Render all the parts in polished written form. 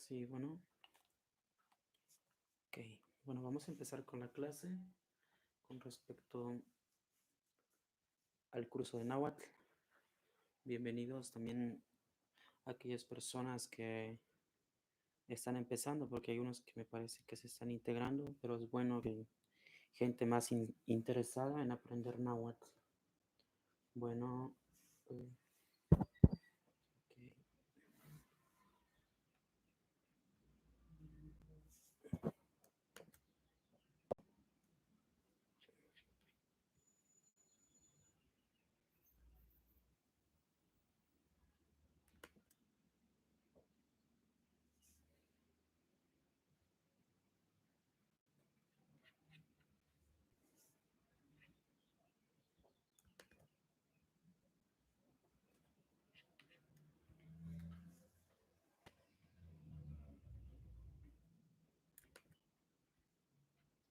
Sí, bueno, ok. Bueno, vamos a empezar con la clase con respecto al curso de Náhuatl. Bienvenidos también a aquellas personas que están empezando, porque hay unos que me parece que se están integrando, pero es bueno que gente más interesada en aprender Náhuatl. Bueno, ok.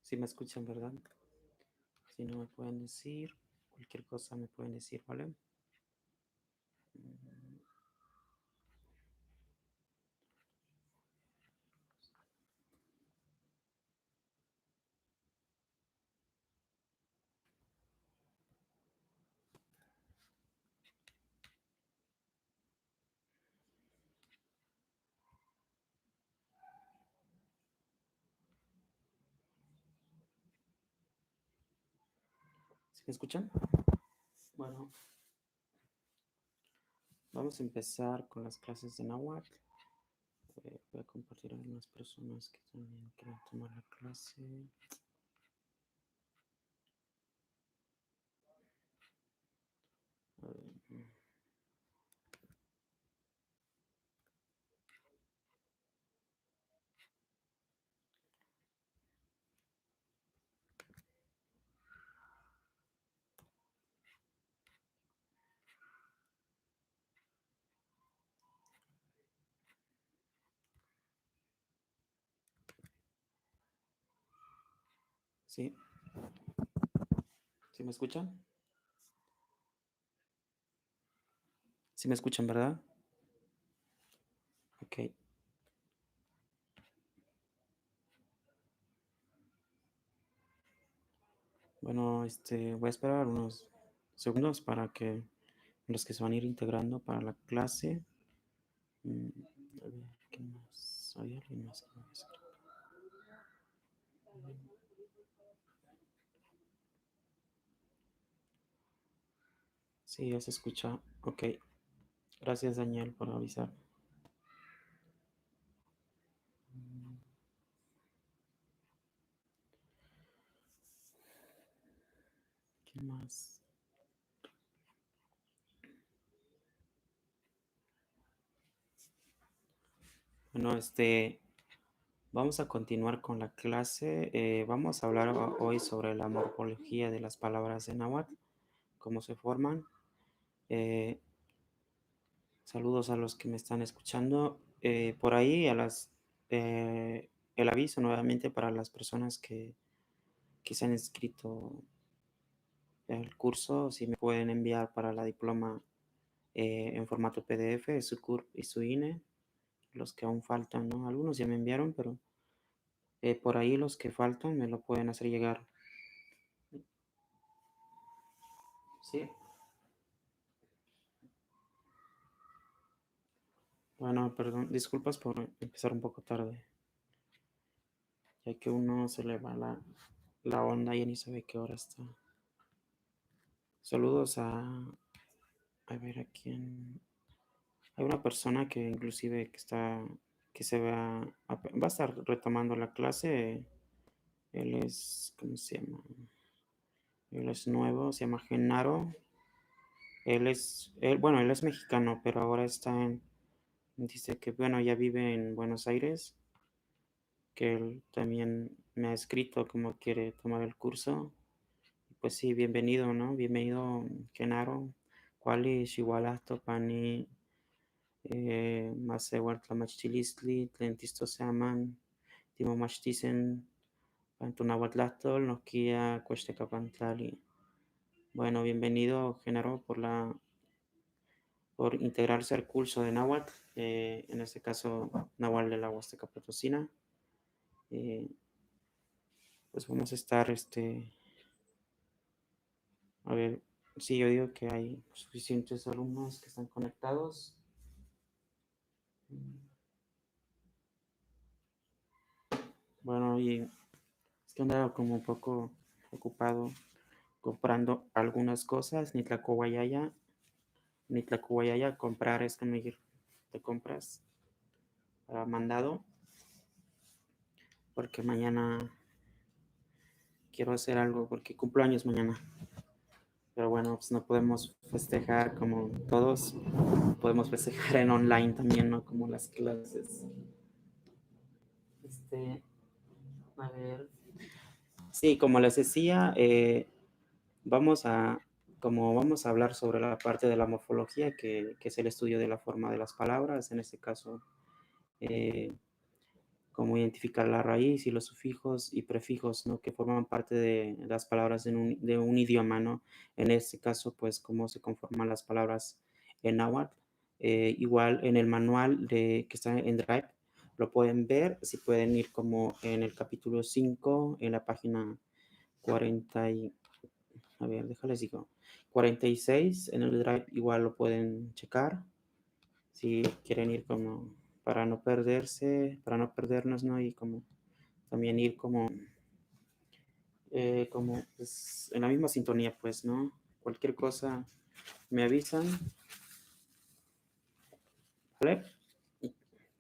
Si me escuchan, ¿verdad? Si no me pueden decir, cualquier cosa me pueden decir, ¿vale? Mm, ¿Sí me escuchan? Bueno, vamos a empezar con las clases de Náhuatl. Voy a compartir a algunas personas que también quieren tomar la clase. A ver, ¿sí? ¿Sí me escuchan? ¿Sí me escuchan, verdad? Ok. Bueno, voy a esperar unos segundos para que los que se van a ir integrando para la clase. Mm, a ver, ¿qué más? ¿Hay alguien más que me va a escribir? Sí, ya se escucha. Ok. Gracias, Daniel, por avisar. Mm, ¿Qué más? Bueno, vamos a continuar con la clase. Vamos a hablar hoy sobre la morfología de las palabras en náhuatl, cómo se forman. Eh, Saludos a los que me están escuchando. Por ahí el aviso nuevamente para las personas que se han inscrito el curso, si me pueden enviar para la diploma en formato PDF, su CURP y su INE, los que aún faltan, ¿no? Algunos ya me enviaron, pero por ahí los que faltan me lo pueden hacer llegar. Sí. Bueno, perdón, disculpas por empezar un poco tarde, ya que uno se le va la onda y ya ni sabe qué hora está. Saludos a ver a quién. Hay una persona que inclusive que se va a estar retomando la clase. Él es, ¿cómo se llama? Él es nuevo, se llama Genaro. Bueno, él es mexicano, pero ahora dice que, bueno, ya vive en Buenos Aires, que él también me ha escrito como quiere tomar el curso. Pues sí, bienvenido, ¿no? Bienvenido, Genaro. Kuali, Xihualasto, Pani, Masewar Tlamachtilistli, Tlentisto Seaman, Timo Machtisen, Pantunahuatlastol, Nosquia, Cuestecapantlali. Bueno, bienvenido, Genaro, por por integrarse al curso de náhuatl, en este caso náhuatl de la Huasteca Potosina. Pues vamos a estar, a ver, sí, yo digo que hay suficientes alumnos que están conectados. Bueno, y es que andaba como un poco ocupado comprando algunas cosas, ni tlacoyaya, comprar es como ir de compras mandado, porque mañana quiero hacer algo, porque cumplo años mañana. Pero bueno, pues no podemos festejar como todos, podemos festejar en online también, ¿no? Como las clases. A ver. Sí, como les decía, vamos a hablar sobre la parte de la morfología, que es el estudio de la forma de las palabras, en este caso, eh, cómo identificar la raíz y los sufijos y prefijos, ¿no? Que forman parte de las palabras de un idioma, ¿no? En este caso, pues, cómo se conforman las palabras en náhuatl. Igual en el manual que está en Drive, lo pueden ver, si pueden ir como en el capítulo 5 en la página 40 y, a ver, déjales digo, 46 en el Drive, igual lo pueden checar, si quieren ir como para no perderse, para no perdernos, ¿no? Y como también ir como pues, en la misma sintonía, pues, ¿no? Cualquier cosa me avisan, ¿vale?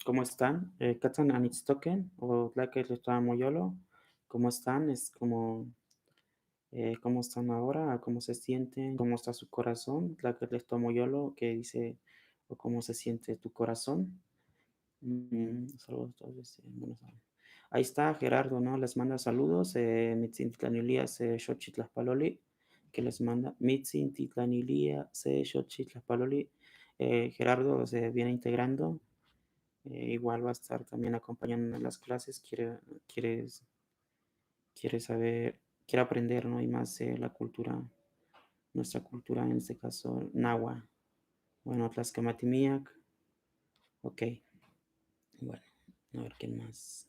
¿Cómo están? Katan Anitstoken o Tlaque Moyolo, ¿cómo están? Es como, ¿cómo están ahora? ¿Cómo se sienten? ¿Cómo está su corazón? Tlaque Moyolo, que dice, o cómo se siente tu corazón. Saludos a todos. Ahí está Gerardo, ¿no? Les manda saludos. Mitzintlanilía se Xochitlaspaloli, que les manda Mitzintlanilía se Xochitlaspaloli. Gerardo se viene integrando. Igual va a estar también acompañando en las clases. Quiere saber, quiere aprender, ¿no? Y más la cultura, nuestra cultura, en este caso, Nahua. Bueno, Tlaxcamatimiac. Ok. Bueno, a ver quién más.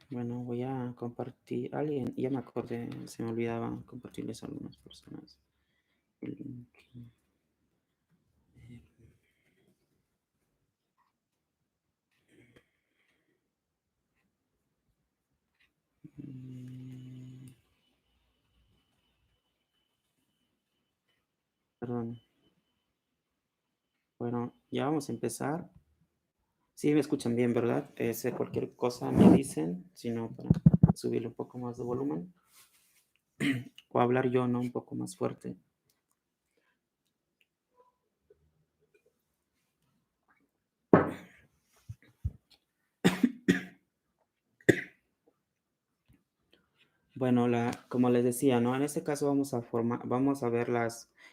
Bueno, voy a compartir. Alguien, ya me acordé, se me olvidaba compartirles a algunas personas. Perdón. Bueno, ya vamos a empezar. Sí, me escuchan bien, ¿verdad? Cualquier cosa me dicen, sino para subirle un poco más de volumen o hablar yo, ¿no? Un poco más fuerte. Bueno, como les decía, ¿no? En este caso vamos a ver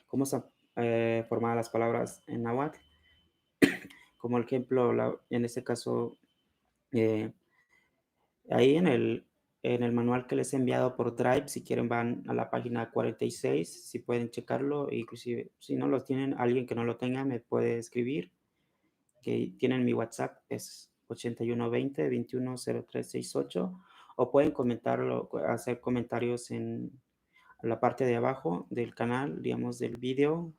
cómo se formar las palabras en náhuatl. Como ejemplo, en este caso, eh, ahí en el manual que les he enviado por Drive, si quieren van a la página 46, si pueden checarlo, inclusive si no lo tienen, alguien que no lo tenga me puede escribir, que tienen mi WhatsApp, es 8120-210368, o pueden comentarlo, hacer comentarios en la parte de abajo del canal, digamos, del vídeo,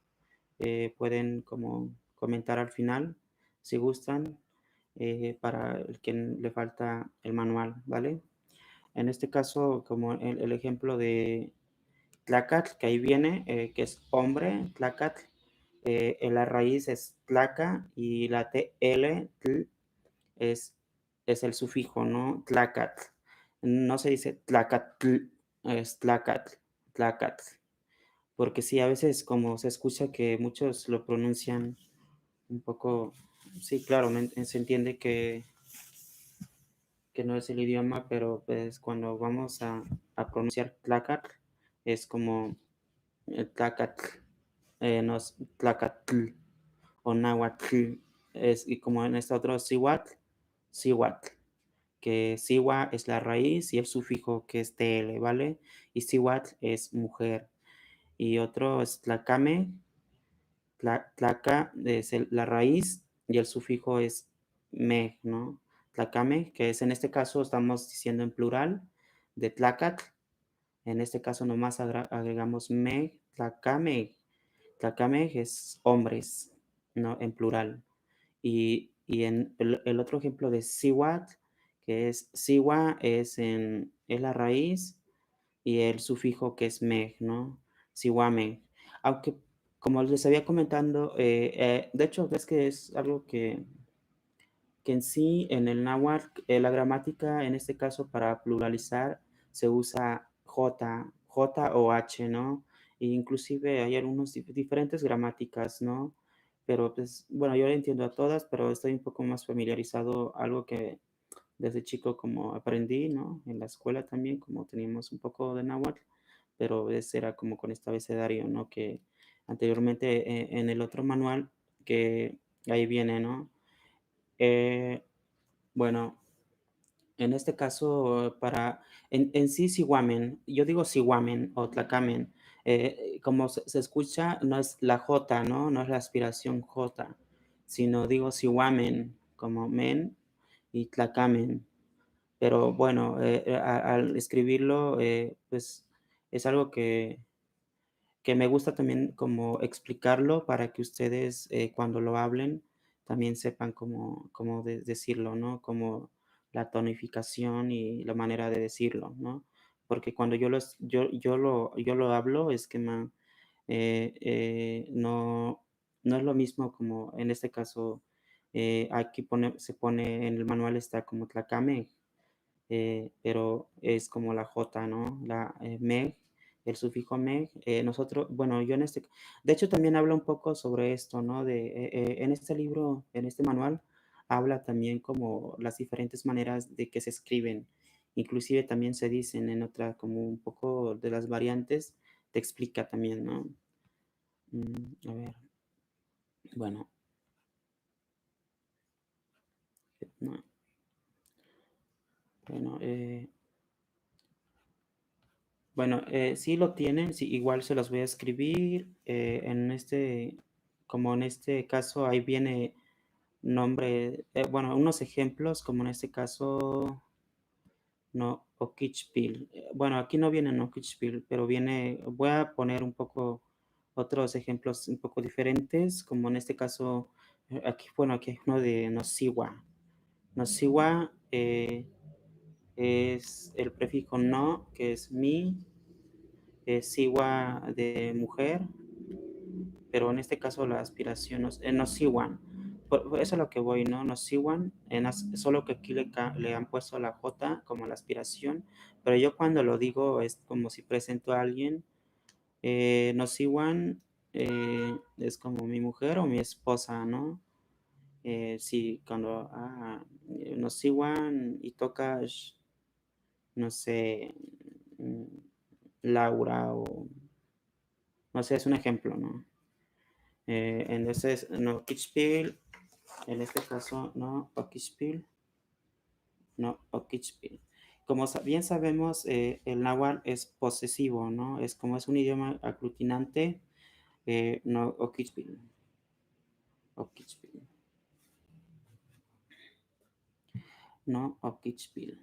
pueden como comentar al final, si gustan, para el que le falta el manual, ¿vale? En este caso, como el ejemplo de Tlacatl, que ahí viene, que es hombre, Tlacatl, en la raíz es tlaca y la TL es, es el sufijo, ¿no? Tlacatl. No se dice tlacatl, es tlacatl, tlacatl. Porque sí, a veces como se escucha que muchos lo pronuncian un poco, sí, claro, se entiende que no es el idioma, pero pues cuando vamos a pronunciar Tlacatl, es como Tlacatl, no es Tlacatl o Nahuatl, y como en este otro Sihuatl, Sihuatl, que Siwa es la raíz y el sufijo que es TL, ¿vale? Y Sihuatl es mujer. y otro es tlacame. Tlaca es la raíz y el sufijo es me, ¿no? Tlacame, que es en este caso estamos diciendo en plural de tlacatl. En este caso nomás agregamos me, tlacame. Tlacame es hombres, ¿no? En plural. Y en el otro ejemplo de siwat, que es siwa, es la raíz y el sufijo que es meg, ¿no? Siwame. Aunque, como les había comentando, de hecho, es que es algo que en sí, en el náhuatl, la gramática, en este caso, para pluralizar, se usa J o H, ¿no? E inclusive hay algunos diferentes gramáticas, ¿no? Pero, pues, bueno, yo le entiendo a todas, pero estoy un poco más familiarizado, algo que desde chico como aprendí, ¿no? En la escuela también, como teníamos un poco de náhuatl, pero ese era como con este abecedario, ¿no? Que anteriormente en el otro manual, que ahí viene, ¿no? Eh, bueno, en este caso, en sí, Sihuamen, yo digo Sihuamen o Tlacamen, como se escucha, no es la J, ¿no? No es la aspiración J, sino digo Sihuamen, como men y Tlacamen. Pero bueno, al escribirlo, pues es algo que me gusta también como explicarlo para que ustedes cuando lo hablen también sepan cómo decirlo, ¿no? Como la tonificación y la manera de decirlo, ¿no? Porque cuando yo lo hablo es que no, no es lo mismo como en este caso, aquí se pone en el manual está como tlacame, pero es como la J, ¿no? La meg, el sufijo meg. Nosotros, bueno, de hecho también habla un poco sobre esto, ¿no? En este libro, en este manual, habla también como las diferentes maneras de que se escriben. Inclusive también se dicen en otra, como un poco de las variantes, te explica también, ¿no? A ver, bueno, no, bueno, bueno, sí lo tienen, sí, igual se los voy a escribir. Como en este caso, ahí viene nombre, bueno, unos ejemplos, como en este caso, no, Okichpil. Bueno, aquí no viene Okichpil, pero voy a poner un poco otros ejemplos un poco diferentes, como en este caso, aquí, bueno, aquí hay uno de Nosiwa. Nosiwa es el prefijo no, que es mi, siwa de mujer, pero en este caso la aspiración no siwan. Por eso es lo que voy, ¿no? No siwan, solo que aquí le han puesto la J como la aspiración, pero yo cuando lo digo es como si presento a alguien, no siwan es como mi mujer o mi esposa, ¿no? Sí, cuando no siwan y tocas, no sé, mm, Laura o no sé, es un ejemplo, ¿no? Entonces, no Kitzbühel, en este caso, no Okichpil, no Okichpil. Como bien sabemos, el náhuatl es posesivo, ¿no? Es como es un idioma aglutinante, no Okichpil, Okichpil, no Okichpil,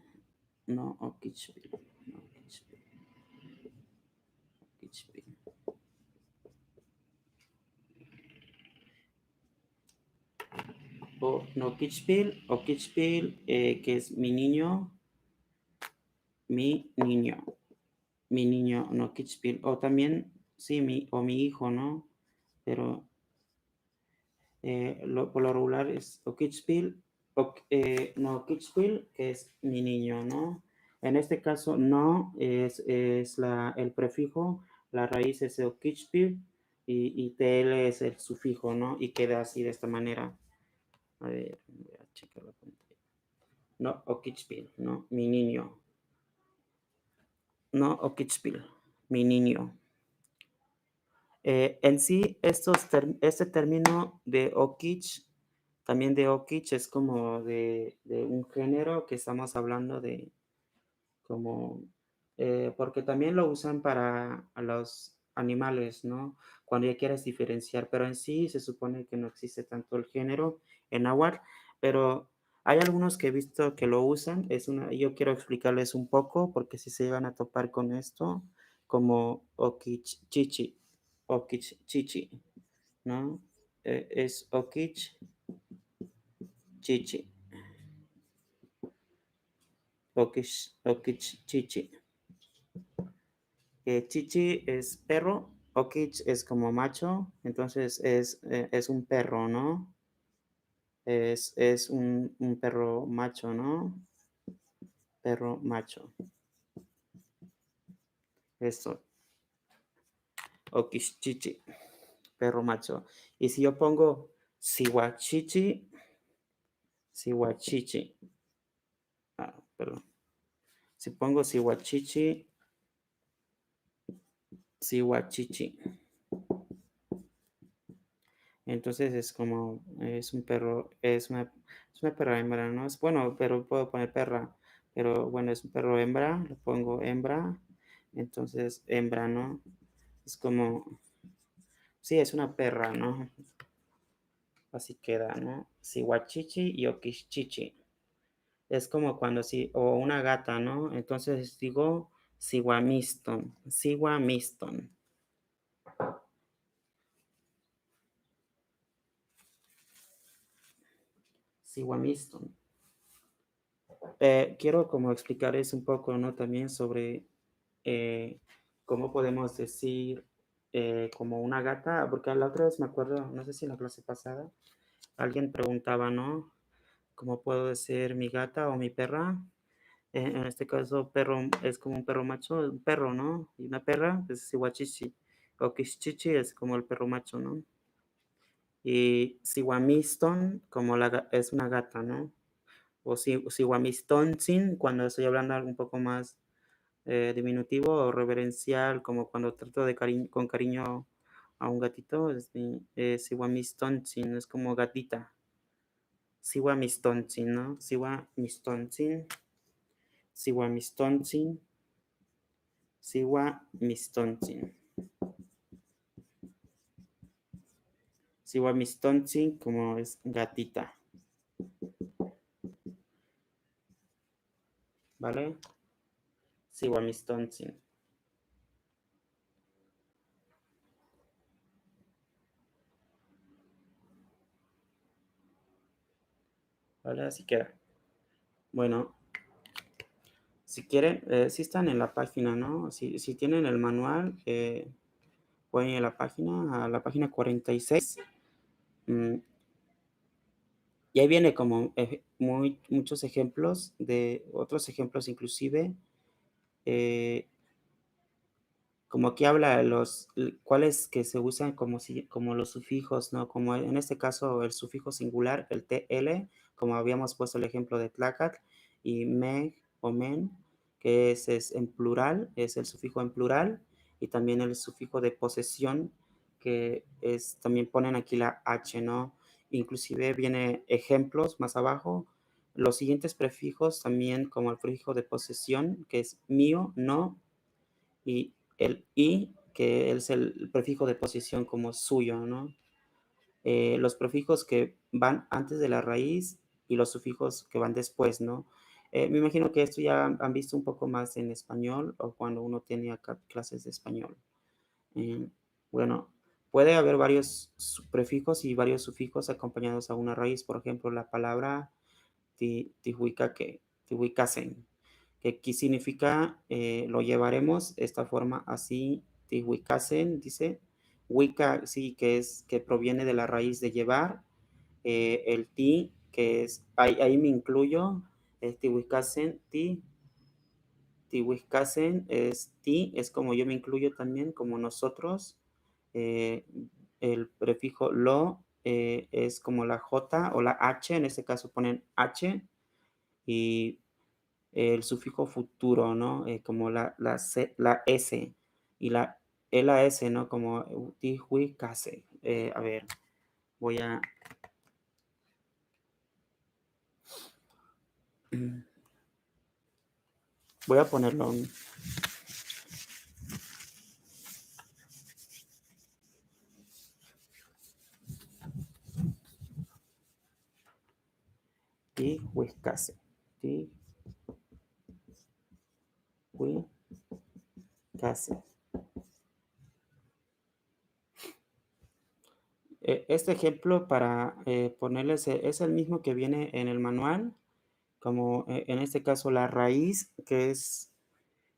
no Okichpil, no Okichpil, Okichpil. O no Okichpil, que es mi niño, mi niño, no Kitzbühel, o también, sí, o mi hijo, ¿no? Pero por lo regular es o Kitzbühel, no Kitzbühel, que es mi niño, ¿no? En este caso, no es el prefijo, la raíz es el Kitzbühel y TL es el sufijo, ¿no? Y queda así de esta manera. A ver, voy a checar la pantalla. No, o Kitzbühel, ¿no? Mi niño. No, o Kitzbühel, mi niño. En sí, este término de Okich, también de Okich, es como de un género que estamos hablando de como, porque también lo usan para animales, ¿no? Cuando ya quieres diferenciar, pero en sí se supone que no existe tanto el género en náhuatl, pero hay algunos que he visto que lo usan. Yo quiero explicarles un poco, porque si se llegan a topar con esto, como okichichi, okichichi, ¿no? Es okichichi, okichichi. Chichi es perro, okich es como macho, entonces es un perro, ¿no? Es un perro macho, ¿no? Perro macho. Eso, okichichi, perro macho. Y si yo pongo siwachichi, siwachichi, perdón. Si pongo siwachichi, siwachichi. Entonces es como, es un perro, es una perra hembra, ¿no? Es bueno, pero puedo poner perra, pero bueno, es un perro hembra, le pongo hembra, entonces hembra, ¿no? Es como, sí, es una perra, ¿no? Así queda, ¿no? Siwachichi y okichichi. Es como cuando sí, o una gata, ¿no? Entonces digo siwamiston, siwamiston, siwamiston. Quiero como explicarles un poco, ¿no? También sobre cómo podemos decir como una gata, porque la otra vez me acuerdo, no sé si en la clase pasada, alguien preguntaba, ¿no? ¿Cómo puedo decir mi gata o mi perra? En este caso, perro es como un perro macho, un perro, ¿no? Y una perra es siwachichi, o kischichi es como el perro macho, ¿no? Y siwamiston como es una gata, ¿no? O siwamistontzin cuando estoy hablando algo un poco más diminutivo o reverencial, como cuando trato de con cariño a un gatito, siwamistontzin, es como gatita. Siwamistontzin, ¿no? Siwamistontzin, siwamistontzin, siwamistontzin. Siwamistontzin como es gatita, ¿vale? Siwamistontzin, ¿vale? Así queda. Bueno, si quieren, si están en la página, ¿no? Si tienen el manual, pueden ir a la página 46. mm, y ahí viene como muchos ejemplos de otros ejemplos inclusive. eh, Como aquí habla de cuáles que se usan como, como los sufijos, ¿no? Como en este caso el sufijo singular, el TL, como habíamos puesto el ejemplo de tlacat, y meg o men, que es en plural, es el sufijo en plural, y también el sufijo de posesión, que es, también ponen aquí la H, ¿no? Inclusive viene ejemplos más abajo, los siguientes prefijos también como el prefijo de posesión, que es mío, no, y el i, que es el prefijo de posición como suyo, ¿no? Los prefijos que van antes de la raíz y los sufijos que van después, ¿no? Me imagino que esto ya han visto un poco más en español o cuando uno tiene acá clases de español. Eh, bueno, puede haber varios prefijos y varios sufijos acompañados a una raíz. Por ejemplo, la palabra tihuicaque, tihuicasen, que aquí significa lo llevaremos, esta forma así, tihuicasen, dice, huica, sí, que proviene de la raíz de llevar, el ti, que es, ahí me incluyo, tihuicasen, tihuicasen es ti, es como yo me incluyo también, como nosotros, eh, el prefijo lo es como la J o la H, en este caso ponen H, y el sufijo futuro, ¿no? Como la S y la S, ¿no? Como utihuicase. A ver, voy a... Voy a ponerlo. Tihuicase. Tihuicase. Este ejemplo para ponerles es el mismo que viene en el manual, como en este caso la raíz, que es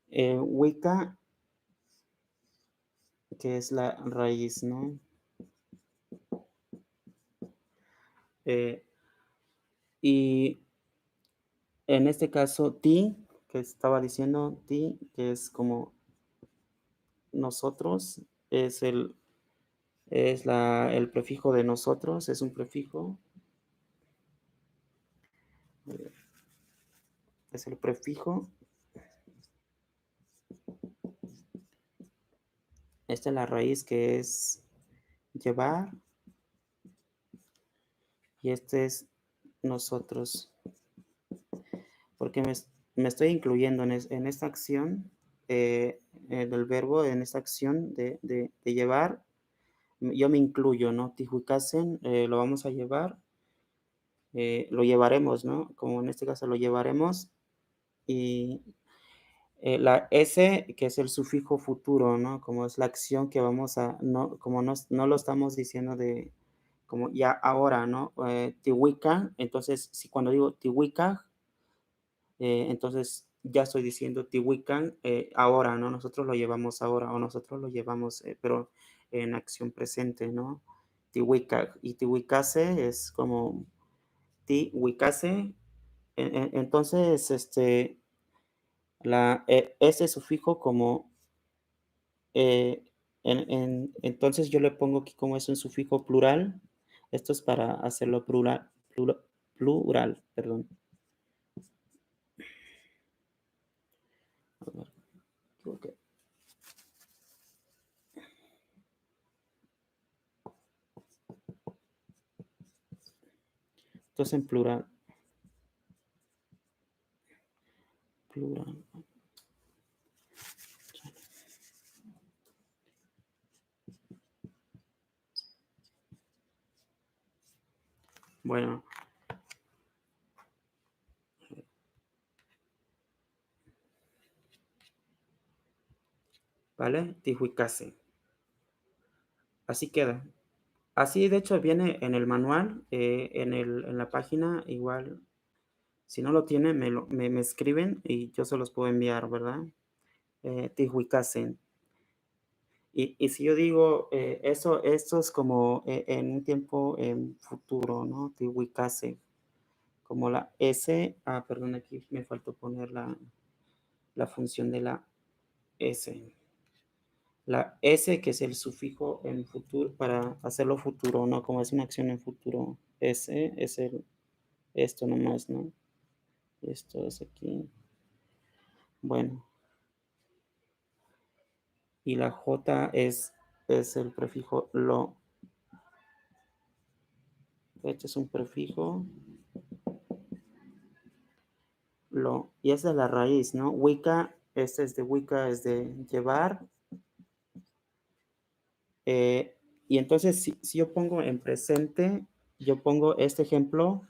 Wicca, que es la raíz, ¿no? Y en este caso, ti, que estaba diciendo ti, que es como nosotros, es el prefijo de nosotros, es un prefijo. Es el prefijo. Esta es la raíz que es llevar. Y este es nosotros. Porque me estoy incluyendo en esta acción del verbo, en esta acción de llevar. Yo me incluyo, ¿no? Tijucasen, lo vamos a llevar. Lo llevaremos, ¿no? Como en este caso lo llevaremos. Y la S, que es el sufijo futuro, ¿no? Como es la acción que vamos a, no, como no lo estamos diciendo de, como ya ahora, ¿no? Tihuica, entonces, si cuando digo tihuica, entonces ya estoy diciendo tihuican ahora, ¿no? Nosotros lo llevamos ahora, o nosotros lo llevamos, pero en acción presente, ¿no? Tihuica, y tihuicase es como tihuicase, entonces, ese sufijo como, entonces yo le pongo aquí como es un sufijo plural. Esto es para hacerlo plural, perdón. A ver, ok. Entonces en plural. Plural. Bueno. ¿Vale? Tijuicase. Así queda. Así de hecho viene en el manual, en la página, igual, si no lo tienen, me escriben y yo se los puedo enviar, ¿verdad? Tijuicasen. Y si yo digo esto es como en un tiempo en futuro, ¿no? Tihuicase. Como la S, perdón, aquí me faltó poner la función de la S. La S, que es el sufijo en futuro, para hacerlo futuro, ¿no? Como es una acción en futuro. S es esto nomás, ¿no? Esto es aquí. Bueno. Y la J es el prefijo lo. Este es un prefijo. Lo. Y esa es la raíz, ¿no? Wicca, este es de Wicca, es de llevar. Y entonces, si yo pongo en presente, yo pongo este ejemplo,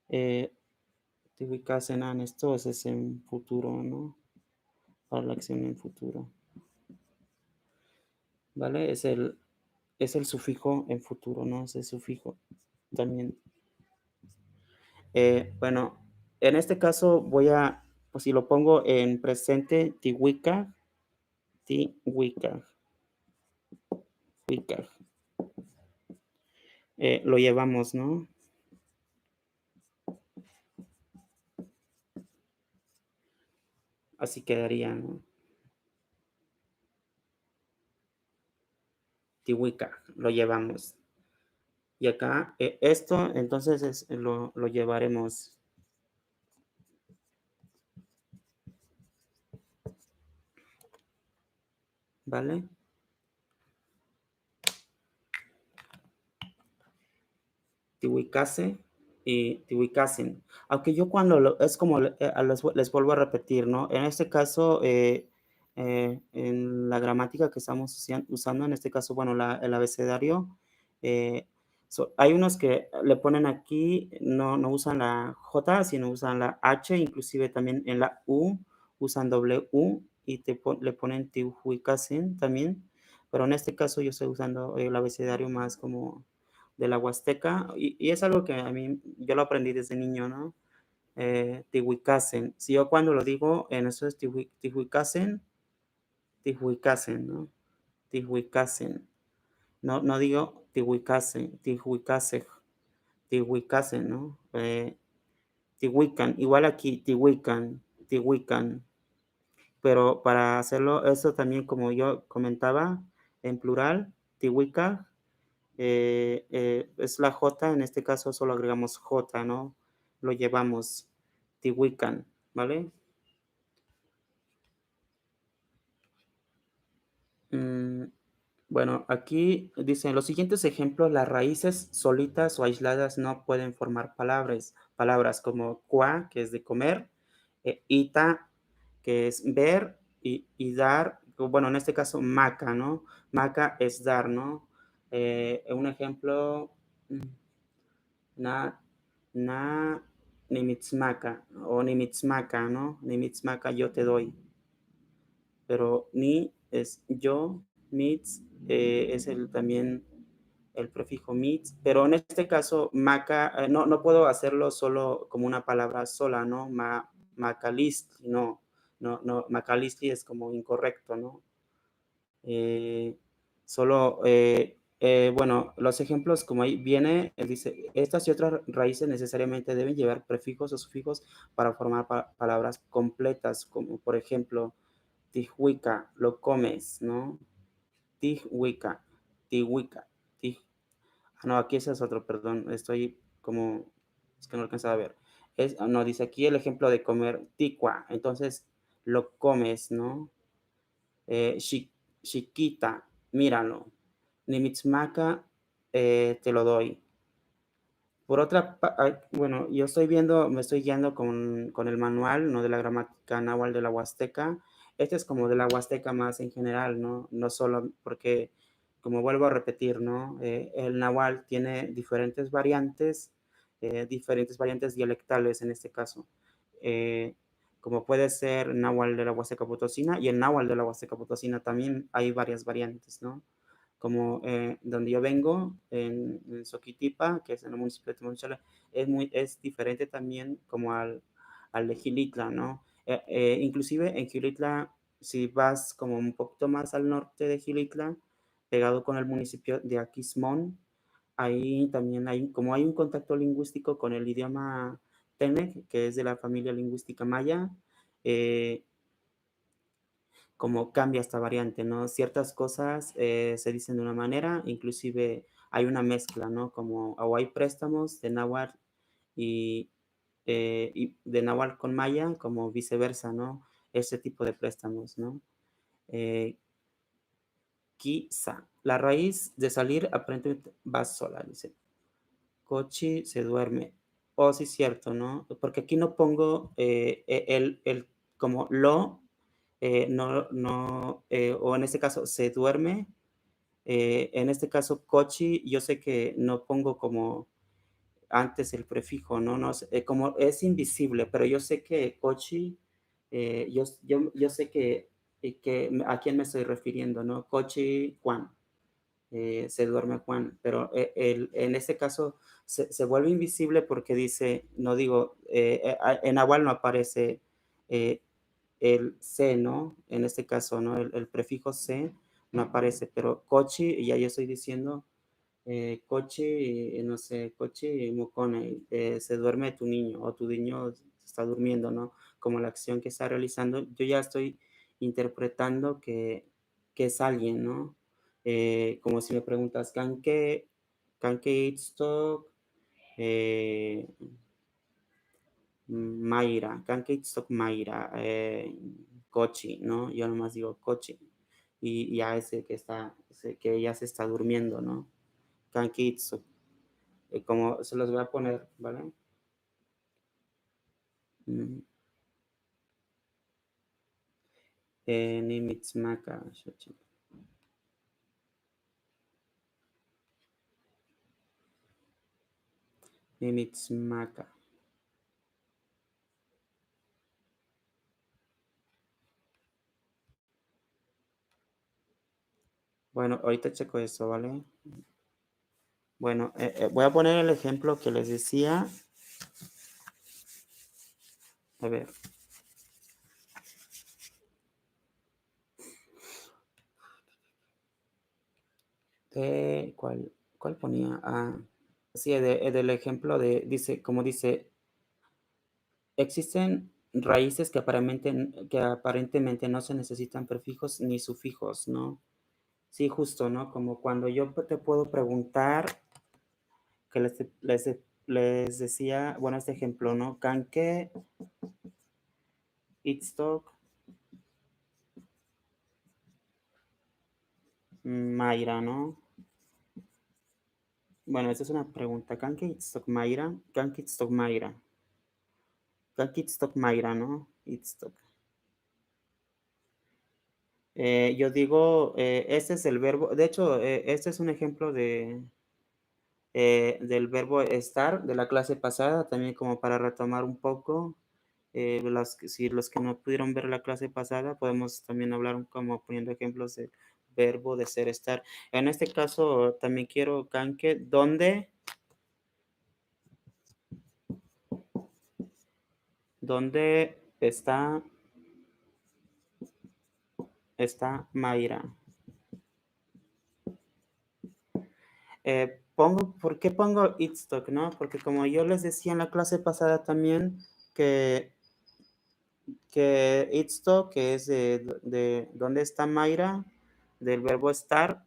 te ubicas en esto, es en futuro, ¿no? Para la acción en futuro. ¿Vale? Es el sufijo en futuro, ¿no? Es el sufijo también. Bueno, en este caso pues si lo pongo en presente, tihuica, tihuica, lo llevamos, ¿no? Así quedaría, ¿no? Tihuica, lo llevamos. Y acá, esto entonces lo llevaremos. ¿Vale? Tihuicase y Tihuicasen. Aunque yo cuando es como les vuelvo a repetir, ¿no? En este caso, en la gramática que estamos usando, en este caso, bueno, el abecedario, Hay unos que le ponen aquí, no usan la J, sino usan la H, inclusive también en la U usan doble U y le ponen Tihuicasen también, pero en este caso yo estoy usando el abecedario más como de la Huasteca y es algo que a mí, yo lo aprendí desde niño, ¿no? Tihuicasen. Si yo cuando lo digo, en eso es Tihuicasen, Tihuicasen, ¿no? Tihuicasen. No digo Tihuicasen, Tihuicase, Tihuicasen, ¿no? Tihuican, igual aquí, Tihuican, Tihuican. Pero para hacerlo, eso también, como yo comentaba, en plural, Tihuica, es la J, en este caso solo agregamos J, ¿no? Lo llevamos, Tihuican, ¿vale? Mm, bueno, aquí dicen los siguientes ejemplos, las raíces solitas o aisladas no pueden formar palabras como qua, que es de comer, ita, que es ver, y dar, bueno, en este caso maca, ¿no? Maca es dar, ¿no? Un ejemplo, mm, na, na, nimitzmaca, o nimitzmaca, ¿no? Nimitzmaca, yo te doy, pero ni es yo, mitz es también el prefijo mitz, pero en este caso maca, no puedo hacerlo solo como una palabra sola, ¿no? Macalistli, no, macalistli es como incorrecto, ¿no? Eh, solo, bueno, los ejemplos como ahí viene, él dice, estas y otras raíces necesariamente deben llevar prefijos o sufijos para formar palabras completas, como por ejemplo, tijuica, lo comes, ¿no? Tijuica, tihuica, no, aquí ese es otro, perdón, estoy como, es que no alcanzaba a ver. No, dice aquí el ejemplo de comer ticua, entonces lo comes, ¿no? Chiquita, míralo. Nimitzmaca, te lo doy. Por otra parte, bueno, yo estoy viendo, me estoy guiando con el manual, no de la gramática náhuatl de la Huasteca. Este es como de la Huasteca más en general, ¿no? No solo porque, como vuelvo a repetir, ¿no? El náhuatl tiene diferentes variantes dialectales en este caso. Eh, como puede ser náhuatl de la Huasteca Potosina y el náhuatl de la Huasteca Potosina también hay varias variantes, ¿no? Como donde yo vengo, en Soquitipa, que es en el municipio de Timonchala, es diferente también como al de Gilitla, ¿no? Inclusive en Gilitla, si vas como un poquito más al norte de Gilitla, pegado con el municipio de Aquismón, ahí también como hay un contacto lingüístico con el idioma Tenec, que es de la familia lingüística maya, eh, como cambia esta variante, ¿no? Ciertas cosas se dicen de una manera, inclusive hay una mezcla, ¿no? Como, o hay préstamos de náhuatl y, y de náhuatl con maya, como viceversa, ¿no? Ese tipo de préstamos, ¿no? Eh, Quizá. La raíz de salir aparentemente va sola, dice. Cochi se duerme. Oh, sí, cierto, ¿no? Porque aquí no pongo como lo, o en este caso se duerme. En este caso, cochi, yo sé que no pongo como antes el prefijo, ¿no? No como es invisible, pero yo sé que cochi, yo sé que a quién me estoy refiriendo, ¿no? Cochi Juan, se duerme Juan, pero en este caso se vuelve invisible porque dice, no digo, en Nahual no aparece eh, el C, ¿no? En este caso, ¿no? El prefijo C no aparece, pero cochi, ya yo estoy diciendo, cochi, no sé, cochi mocone, se duerme tu niño o tu niño está durmiendo, ¿no? Como la acción que está realizando, yo ya estoy interpretando que es alguien, ¿no? Como si me preguntas, ¿Canque Itstock? Eh, Mayra, Stock Mayra, Cochi, ¿no? Yo nomás digo Cochi. Y ya ese que que ya se está durmiendo, ¿no? Stock. Como se los voy a poner, ¿vale? Mm, Nimitzmaka, Mimitzmaca. Bueno, ahorita checo eso, ¿vale? Bueno, voy a poner el ejemplo que les decía. A ver. ¿Cuál ponía? Ah, sí, del ejemplo dice, como dice, existen raíces que aparentemente no se necesitan prefijos ni sufijos, ¿no? Sí, justo, ¿no? Como cuando yo te puedo preguntar, que les decía, bueno, este ejemplo, ¿no? Kanke, Itztok, Mayra, ¿no? Bueno, esa es una pregunta. Kanke, Itztok, Mayra, Kanke, Itztok, Mayra. Kanke, Itztok, Mayra, ¿no? Itztok. Yo digo, este es el verbo, de hecho, este es un ejemplo del verbo estar de la clase pasada, también como para retomar un poco. Si los que no pudieron ver la clase pasada, podemos también hablar como poniendo ejemplos del verbo de ser, estar. En este caso, también quiero, Kanke, ¿dónde está Mayra? ¿Por qué pongo Itstock, no? Porque como yo les decía en la clase pasada también, que, que Itstock, que es de ¿dónde está Mayra? Del verbo estar,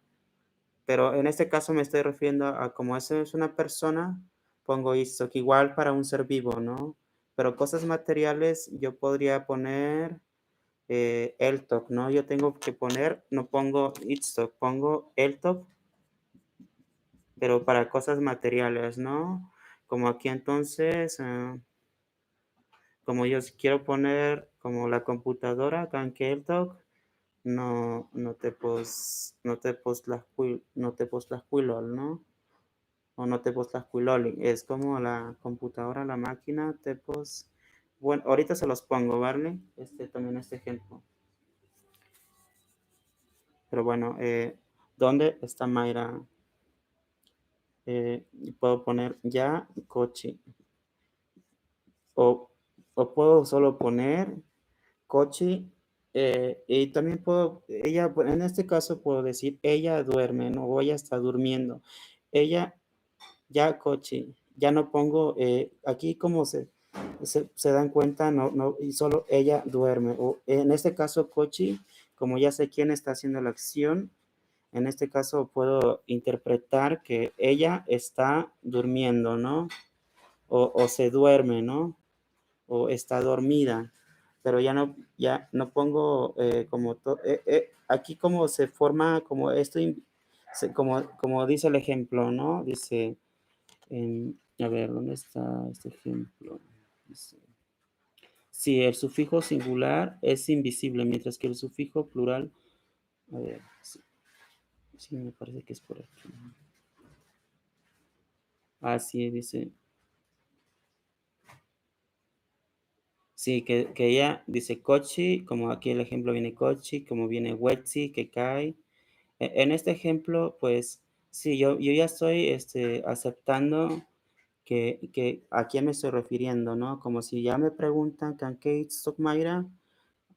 pero en este caso me estoy refiriendo a como eso es una persona, pongo Itstock, igual para un ser vivo, ¿no? Pero cosas materiales yo podría poner Eltok, ¿no? Yo tengo que poner, no pongo Itstock, pongo Eltok, pero para cosas materiales, ¿no? Como aquí entonces, como yo quiero poner como la computadora, Kankeltok, no te pos las cuilol, ¿no? O no te pos las cuiloli. Es como la computadora, la máquina, te pos. Bueno, ahorita se los pongo, ¿vale? También este ejemplo. Pero bueno, ¿dónde está Mayra? Puedo poner ya coche. O, o puedo solo poner coche. Y también bueno, en este caso puedo decir, ella duerme, ¿no? O ella está durmiendo. Ella, ya coche, ya no pongo, aquí como se dan cuenta, no, y solo ella duerme. O en este caso, coche, como ya sé quién está haciendo la acción, en este caso puedo interpretar que ella está durmiendo, ¿no? O se duerme, ¿no? O está dormida, pero ya no pongo aquí como se forma como esto, como dice el ejemplo, ¿no? Dice, a ver, ¿dónde está este ejemplo? Dice, si el sufijo singular es invisible, mientras que el sufijo plural, a ver, sí, me parece que es por aquí. Ah, sí, dice, sí, que ella dice cochi, como aquí el ejemplo viene cochi, como viene wetzi, que cae. En este ejemplo, pues sí, yo ya estoy aceptando que a quién me estoy refiriendo, ¿no? Como si ya me preguntan, ¿can Kate Mayra?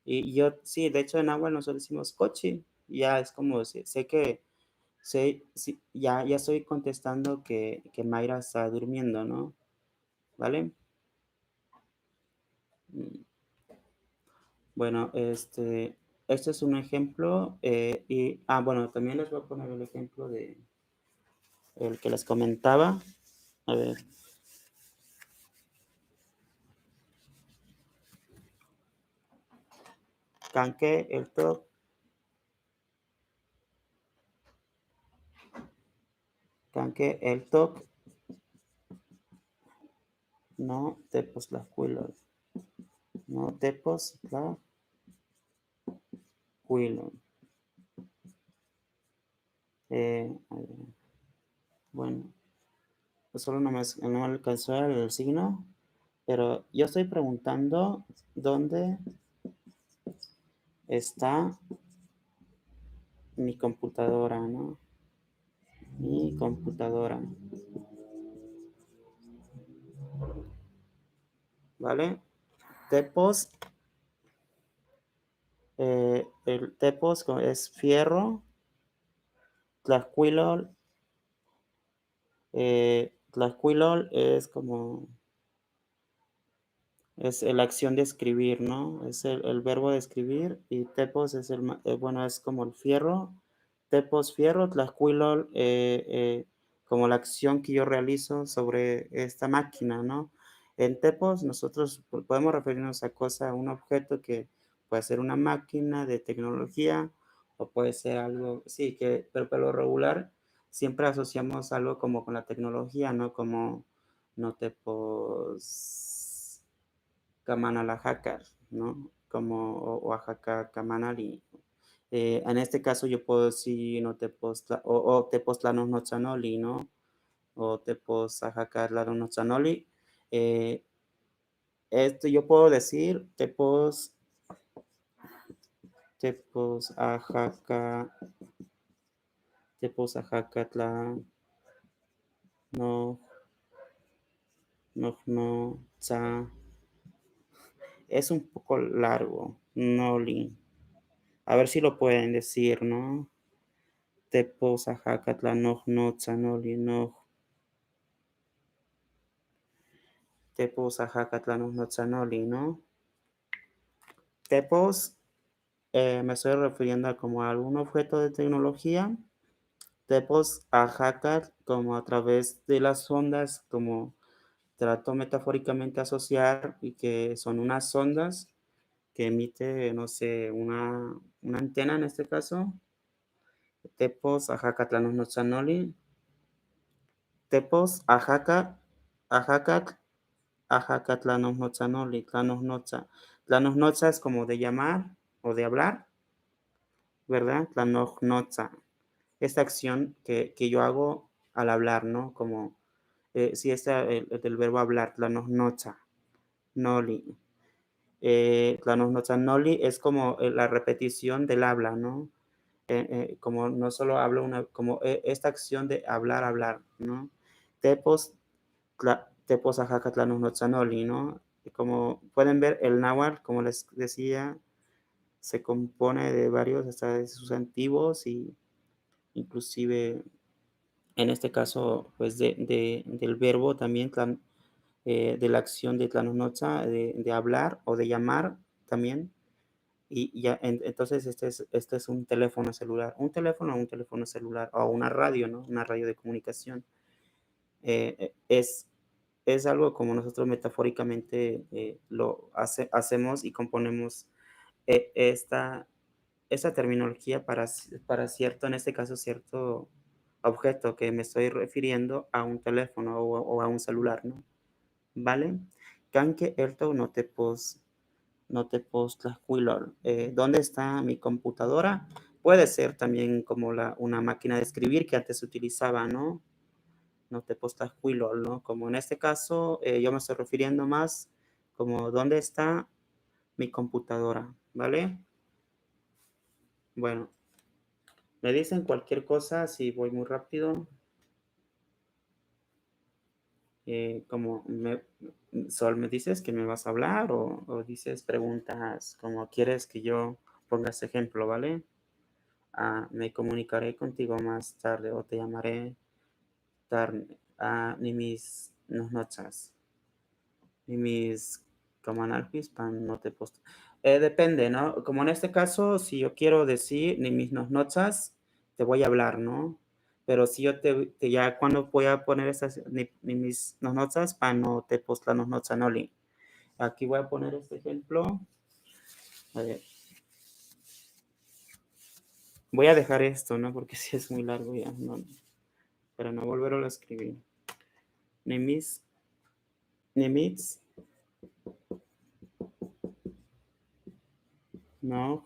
Y yo, sí, de hecho en agua nosotros decimos cochi, ya es como, sé que, sí, ya estoy contestando que Mayra está durmiendo, ¿no? ¿Vale? Mm, Bueno, este es un ejemplo bueno, también les voy a poner el ejemplo de el que les comentaba. A ver, canque el top, canque el top, no tepos las cuilos, no tepos la cuilo. A ver, bueno, solo no me alcanzó el signo, pero yo estoy preguntando dónde está mi computadora, ¿no? Mi computadora, ¿vale? Tepos, el tepos es fierro, tlacuilol, tlacuilol es como es la acción de escribir, ¿no? Es el verbo de escribir y tepos es bueno, es como el fierro. Tepos fierro, tlacuilol, como la acción que yo realizo sobre esta máquina, ¿no? En tepos nosotros podemos referirnos a cosa, a un objeto que puede ser una máquina de tecnología o puede ser algo, sí, pero por lo regular siempre asociamos algo como con la tecnología, ¿no? Como no tepos Kamanalajacar, ¿no? Como Oaxaca, Kamanali. En este caso yo puedo decir no Tepoztla, o Tepoztlano Notzanoli, ¿no? O Tepoztlano Notzanoli. Esto yo puedo decir Tepozajaca, Tepozajaca, no, no, no, tza. Es un poco largo, Noli. A ver si lo pueden decir, ¿no? Tepos, Ajacatlanoch, Notzanoli, Noch, Tepos, Ajacatlanoch, Notzanoli, ¿no? Tepos, me estoy refiriendo a como a algún objeto de tecnología. Tepos, Ajacat, como a través de las ondas, como trato metafóricamente asociar y que son unas ondas que emite, no sé, una antena en este caso. Tepos, Ajacatlanoch, Notzanoli. Tepos, Ajacat, Ajacatlanohnotza, Tlanohnotza. Tlanohnotza es como de llamar o de hablar, ¿verdad? Tlanohnotza. Esta acción que yo hago al hablar, ¿no? Como si está el verbo hablar, tlanohnotza, noli. Tlanohnotza noli es como la repetición del habla, ¿no? Como no solo hablo como esta acción de hablar, hablar, ¿no? Tepos Tepozajacatlanohnotza-noli, ¿no? Como pueden ver, el náhuatl, como les decía, se compone de varios hasta de sustantivos y inclusive en este caso, pues del verbo también, de la acción de tlanohnotza, de hablar o de llamar también. Y ya, entonces este es un teléfono celular o una radio, ¿no? Una radio de comunicación. Es algo como nosotros metafóricamente lo hacemos y componemos esta, terminología para cierto, en este caso, cierto objeto que me estoy refiriendo a un teléfono o a un celular, ¿no? ¿Vale? Canque erto no te pos tlacuilol. ¿Dónde está mi computadora? Puede ser también como una máquina de escribir que antes se utilizaba, ¿no? No te postas Quilol, ¿no? Como en este caso, yo me estoy refiriendo más como dónde está mi computadora, ¿vale? Bueno, me dicen cualquier cosa si voy muy rápido. Como Sol, ¿me dices que me vas a hablar o dices preguntas como quieres que yo ponga ese ejemplo, ¿vale? Me comunicaré contigo más tarde o te llamaré tarde. Ni mis noches. Y mis Kamanalpis pan no te posto. Depende, ¿no? Como en este caso, si yo quiero decir ni mis notas, te voy a hablar, ¿no? Pero si yo ya cuando voy a poner estas, ni mis notas, pan no te posto las notas, no li. Aquí voy a poner este ejemplo. A ver, voy a dejar esto, ¿no? Porque si es muy largo ya, no, para no volverlo a escribir. Ni mis, no,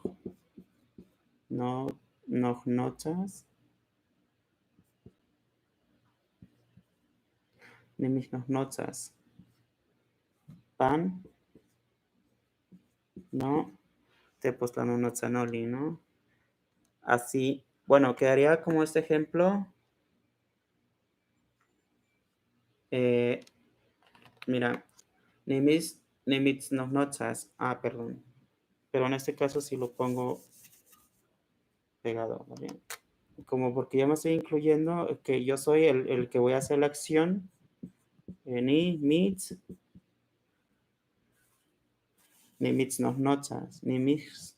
no, notas, nämlich noch nozas. Pan, no, tepoztlano notzanoli, ¿no? Así, bueno, quedaría como este ejemplo. Mira, nemitz noch nozas. Ah, perdón. Pero en este caso sí lo pongo pegado, ¿vale? Como porque ya me estoy incluyendo que yo soy el que voy a hacer la acción. Ni mitz noch nozas. Ni mitz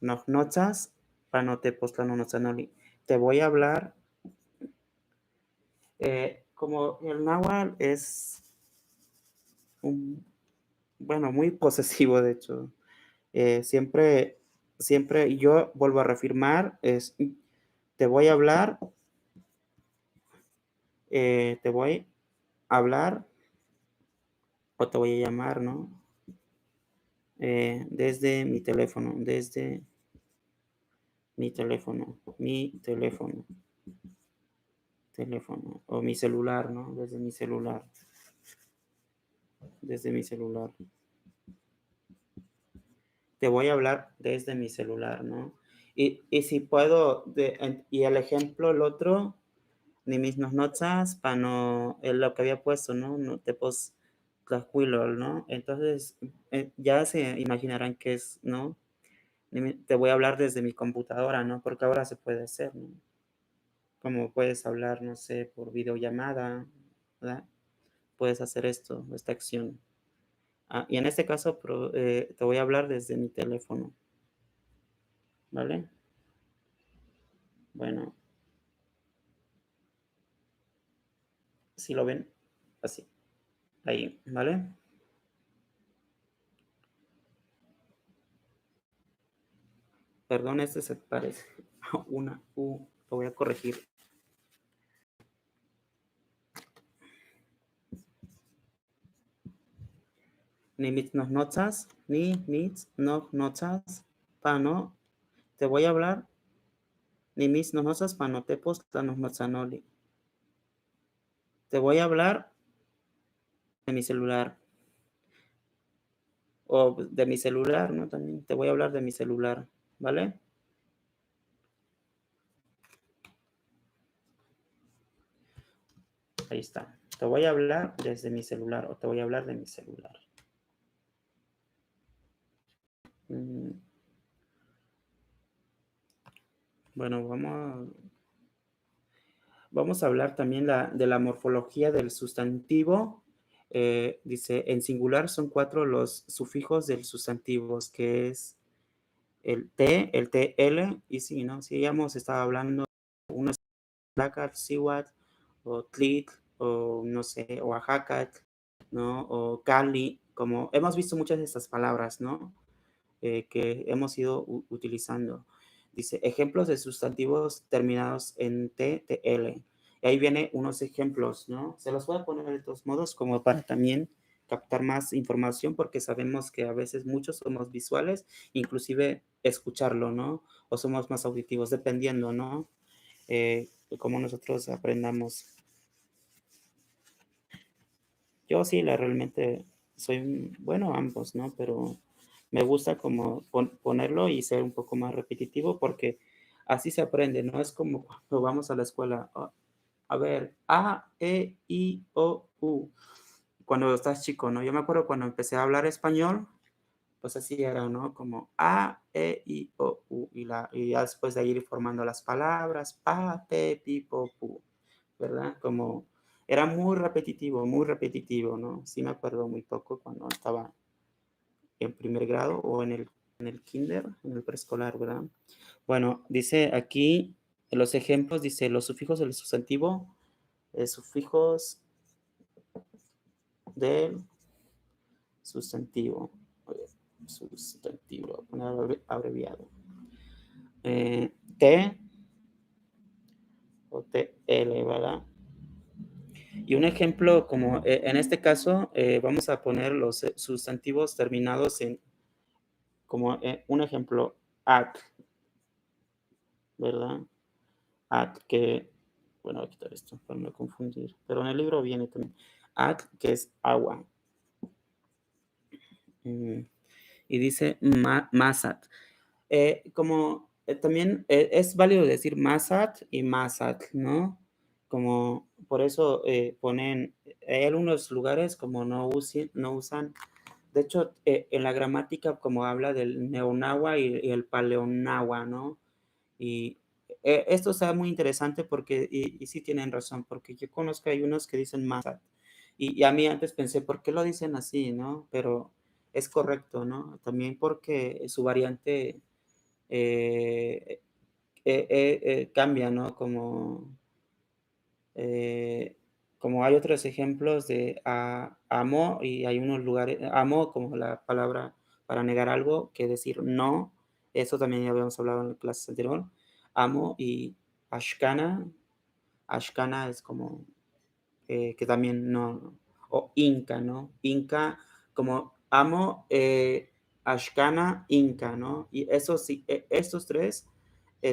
noch nozas. Panotepoztlano notzanoli. Te voy a hablar. Como el náhuatl es bueno, muy posesivo, de hecho. Siempre, siempre, yo vuelvo a reafirmar, te voy a hablar, te voy a hablar o te voy a llamar, ¿no? Desde mi teléfono, teléfono, o mi celular, ¿no? Desde mi celular. Te voy a hablar desde mi celular, ¿no? Y si puedo, y el ejemplo, el otro, ni mis notas, para no, lo que había puesto, ¿no? No te pos tlacuilol, ¿no? Entonces, ya se imaginarán qué es, ¿no? Te voy a hablar desde mi computadora, ¿no? Porque ahora se puede hacer, ¿no? Como puedes hablar, no sé, por videollamada, ¿verdad? Puedes hacer esta acción. Y en este caso, te voy a hablar desde mi teléfono, ¿vale? Bueno, si lo ven, así, ahí, ¿vale? Perdón, este se parece a una U, lo voy a corregir. Ni mit noch notas, ni mit noch notas, pano, te voy a hablar, ni mis noch notas, panotepos, tlanos notzanoli. Te voy a hablar de mi celular. O de mi celular, ¿no? También te voy a hablar de mi celular, ¿vale? Ahí está. Te voy a hablar desde mi celular o te voy a hablar de mi celular. Bueno, vamos a hablar también de la morfología del sustantivo. Dice, en singular son 4 los sufijos del sustantivo, que es el T, el TL, y sí, ¿no? Si ya hemos estado hablando, uno es Tlacat, Cihuat, o Tlit, o no sé, Oaxaca, ¿no? O Cali, como hemos visto muchas de estas palabras, ¿no? Que hemos ido utilizando. Dice, ejemplos de sustantivos terminados en T, TL. Y ahí viene unos ejemplos, ¿no? Se los voy a poner de todos modos como para también captar más información porque sabemos que a veces muchos somos visuales, inclusive escucharlo, ¿no? O somos más auditivos, dependiendo, ¿no? De cómo nosotros aprendamos. Yo sí, realmente soy, bueno, ambos, ¿no? Pero me gusta como ponerlo y ser un poco más repetitivo porque así se aprende, ¿no? Es como cuando vamos a la escuela. A ver, A, E, I, O, U. Cuando estás chico, ¿no? Yo me acuerdo cuando empecé a hablar español, pues así era, ¿no? Como A, E, I, O, U. Y ya después de ir formando las palabras, pa, pe, pi, po, pu. ¿Verdad? Como era muy repetitivo, ¿no? Sí me acuerdo muy poco cuando estaba en primer grado o en el kinder, en el preescolar, ¿verdad? Bueno, dice aquí, en los ejemplos, dice los sufijos del sustantivo, sufijos del sustantivo, sustantivo, poner abreviado. T o TL, ¿verdad? Y un ejemplo, como en este caso, vamos a poner los sustantivos terminados en, como un ejemplo, at, ¿verdad? At, que Bueno, voy a quitar esto para no confundir. Pero en el libro viene también. At, que es agua. Mm, Y dice Masat. Como también es válido decir Masat y Masat, ¿no? Como por eso ponen, hay algunos lugares como no usan, de hecho en la gramática como habla del neonahua y el paleonahua, ¿no? Y esto está muy interesante porque, y sí tienen razón, porque yo conozco, hay unos que dicen Masat, y a mí antes pensé, ¿por qué lo dicen así, no? Pero es correcto, ¿no? También porque su variante eh, cambia, ¿no? Eh, como hay otros ejemplos de amo y hay unos lugares, amo como la palabra para negar algo, que decir no, eso también ya habíamos hablado en la clase anterior, amo y ashkana, ashkana es como que también no, o Inca, ¿no? Inca, como amo, Ashkana, Inca, ¿no? Y esos, sí, estos tres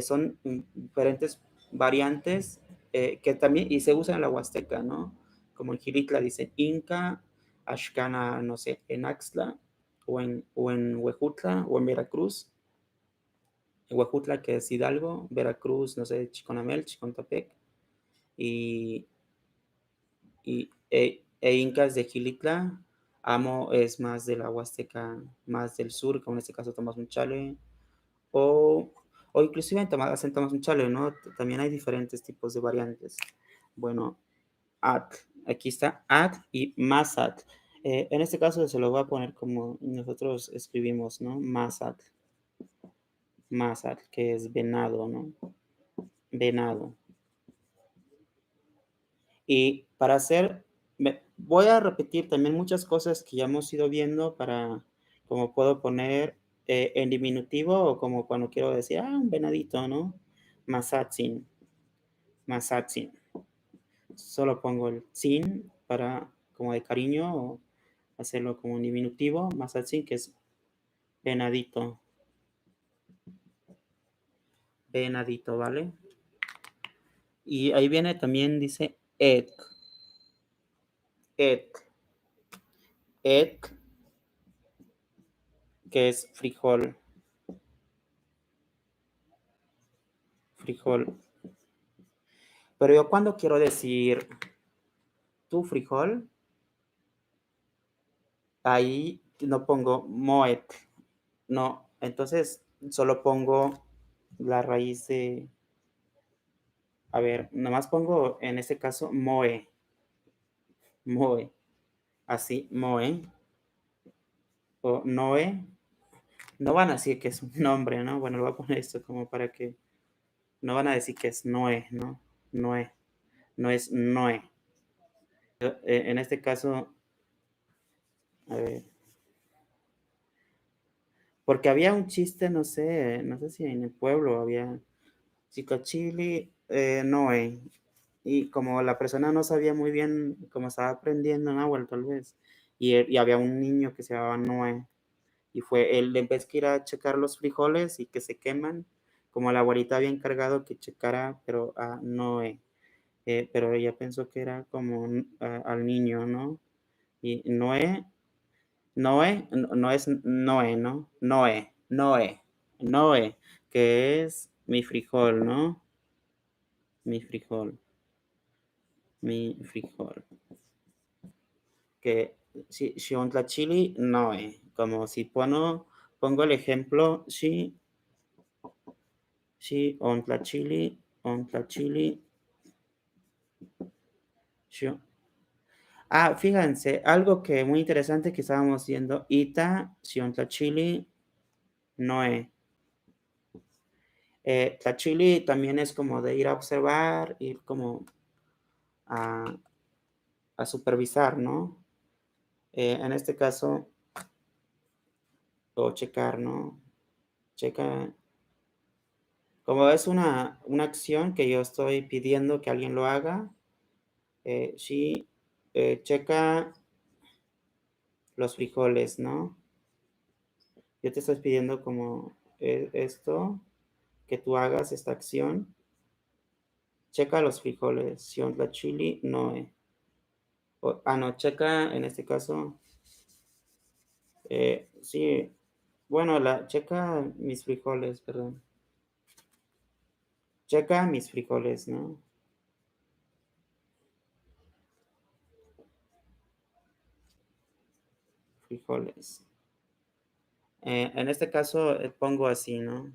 son diferentes variantes que también, y se usan en la Huasteca, ¿no? Como en Gilitla dice Inca, Ashkana, no sé, en Axtla, o en Huejutla, o en Veracruz. En Huejutla, que es Hidalgo, Veracruz, no sé, Chiconamel, Chicontepec, y Incas de Gilitla. Amo es más de la Huasteca, más del sur, como en este caso Tamazunchale, o, o inclusive en Tamazunchale, ¿no? También hay diferentes tipos de variantes. Bueno, at, aquí está at y masat. En este caso se lo voy a poner como nosotros escribimos, ¿no? Masat, masat, que es venado, ¿no? Venado. Y para hacer, voy a repetir también muchas cosas que ya hemos ido viendo para, como puedo poner en diminutivo o como cuando quiero decir, un venadito, ¿no? Masatsin, masatsin. Solo pongo el sin para, como de cariño, o hacerlo como un diminutivo, masatsin, que es venadito, venadito, ¿vale? Y ahí viene también, dice et, et, que es frijol, frijol. Pero yo cuando quiero decir tu frijol, ahí no pongo moet, no, entonces solo pongo la raíz de, a ver, nomás pongo en este caso moe, moe, así, moe, o noe, no van a decir que es un nombre, ¿no? Bueno, lo voy a poner esto como para que, no van a decir que es noe, ¿no? Noe, no es noe. En este caso, a ver, porque había un chiste, no sé si en el pueblo había Chicachili, Noé. Y como la persona no sabía muy bien cómo estaba aprendiendo náhuatl, tal vez, y había un niño que se llamaba Noé, y fue él, en vez que ir a checar los frijoles y que se queman, como la abuelita había encargado que checara, pero a Noé, pero ella pensó que era como al niño, ¿no? Y Noé, no es Noé, ¿no? Noé, que es mi frijol, ¿no? Mi frijol, mi frijol. Que si chili, Noé. Como si pongo el ejemplo, si chili, si- fíjense, algo que muy interesante que estábamos viendo, ita, si chili, Noé. Tlachili también es como de ir a observar, ir como a, a supervisar, ¿no? En este caso, o checar, ¿no? Checa, como es una acción que yo estoy pidiendo que alguien lo haga, sí, checa los frijoles, ¿no? Yo te estoy pidiendo como esto, que tú hagas esta acción, checa los frijoles, chili, no. No, checa en este caso, sí, bueno, checa mis frijoles, perdón. Checa mis frijoles, ¿no? Frijoles. En este caso pongo así, ¿no?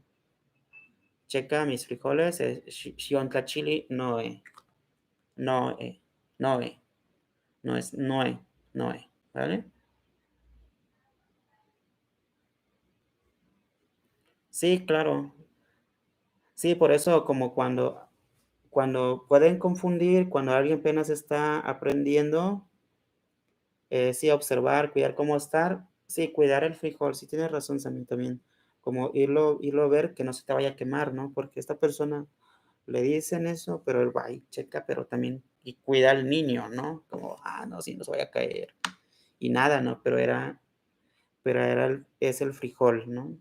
Checa mis frijoles, chili, no. No, no, no es, no, ¿vale? Sí, claro. Sí, por eso como cuando pueden confundir, cuando alguien apenas está aprendiendo, sí, observar, cuidar cómo estar, sí, cuidar el frijol, sí tienes razón, Sammy, también, como irlo a ver que no se te vaya a quemar, ¿no? Porque esta persona le dicen eso, pero él va y checa, pero también, y cuida al niño, ¿no? Como, no, sí, no se vaya a caer, y nada, ¿no? Es el frijol, ¿no?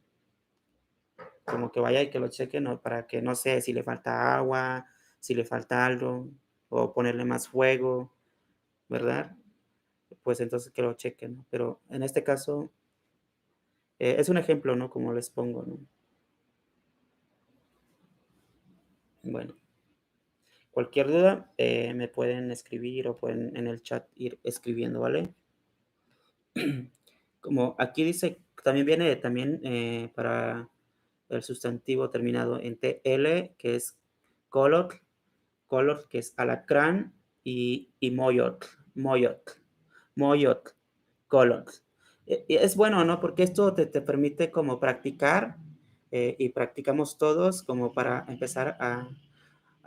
Como que vaya y que lo cheque, ¿no? Para que no sé si le falta agua, si le falta algo, o ponerle más fuego, ¿verdad? Pues entonces que lo chequen, ¿no? Pero en este caso, es un ejemplo, ¿no? Como les pongo, ¿no? Bueno, cualquier duda, me pueden escribir o pueden en el chat ir escribiendo, ¿vale? Como aquí dice, también viene también para el sustantivo terminado en TL, que es color, que es alacrán, y moyot, moyot, color. Y es bueno, ¿no? Porque esto te permite como practicar y practicamos todos como para empezar a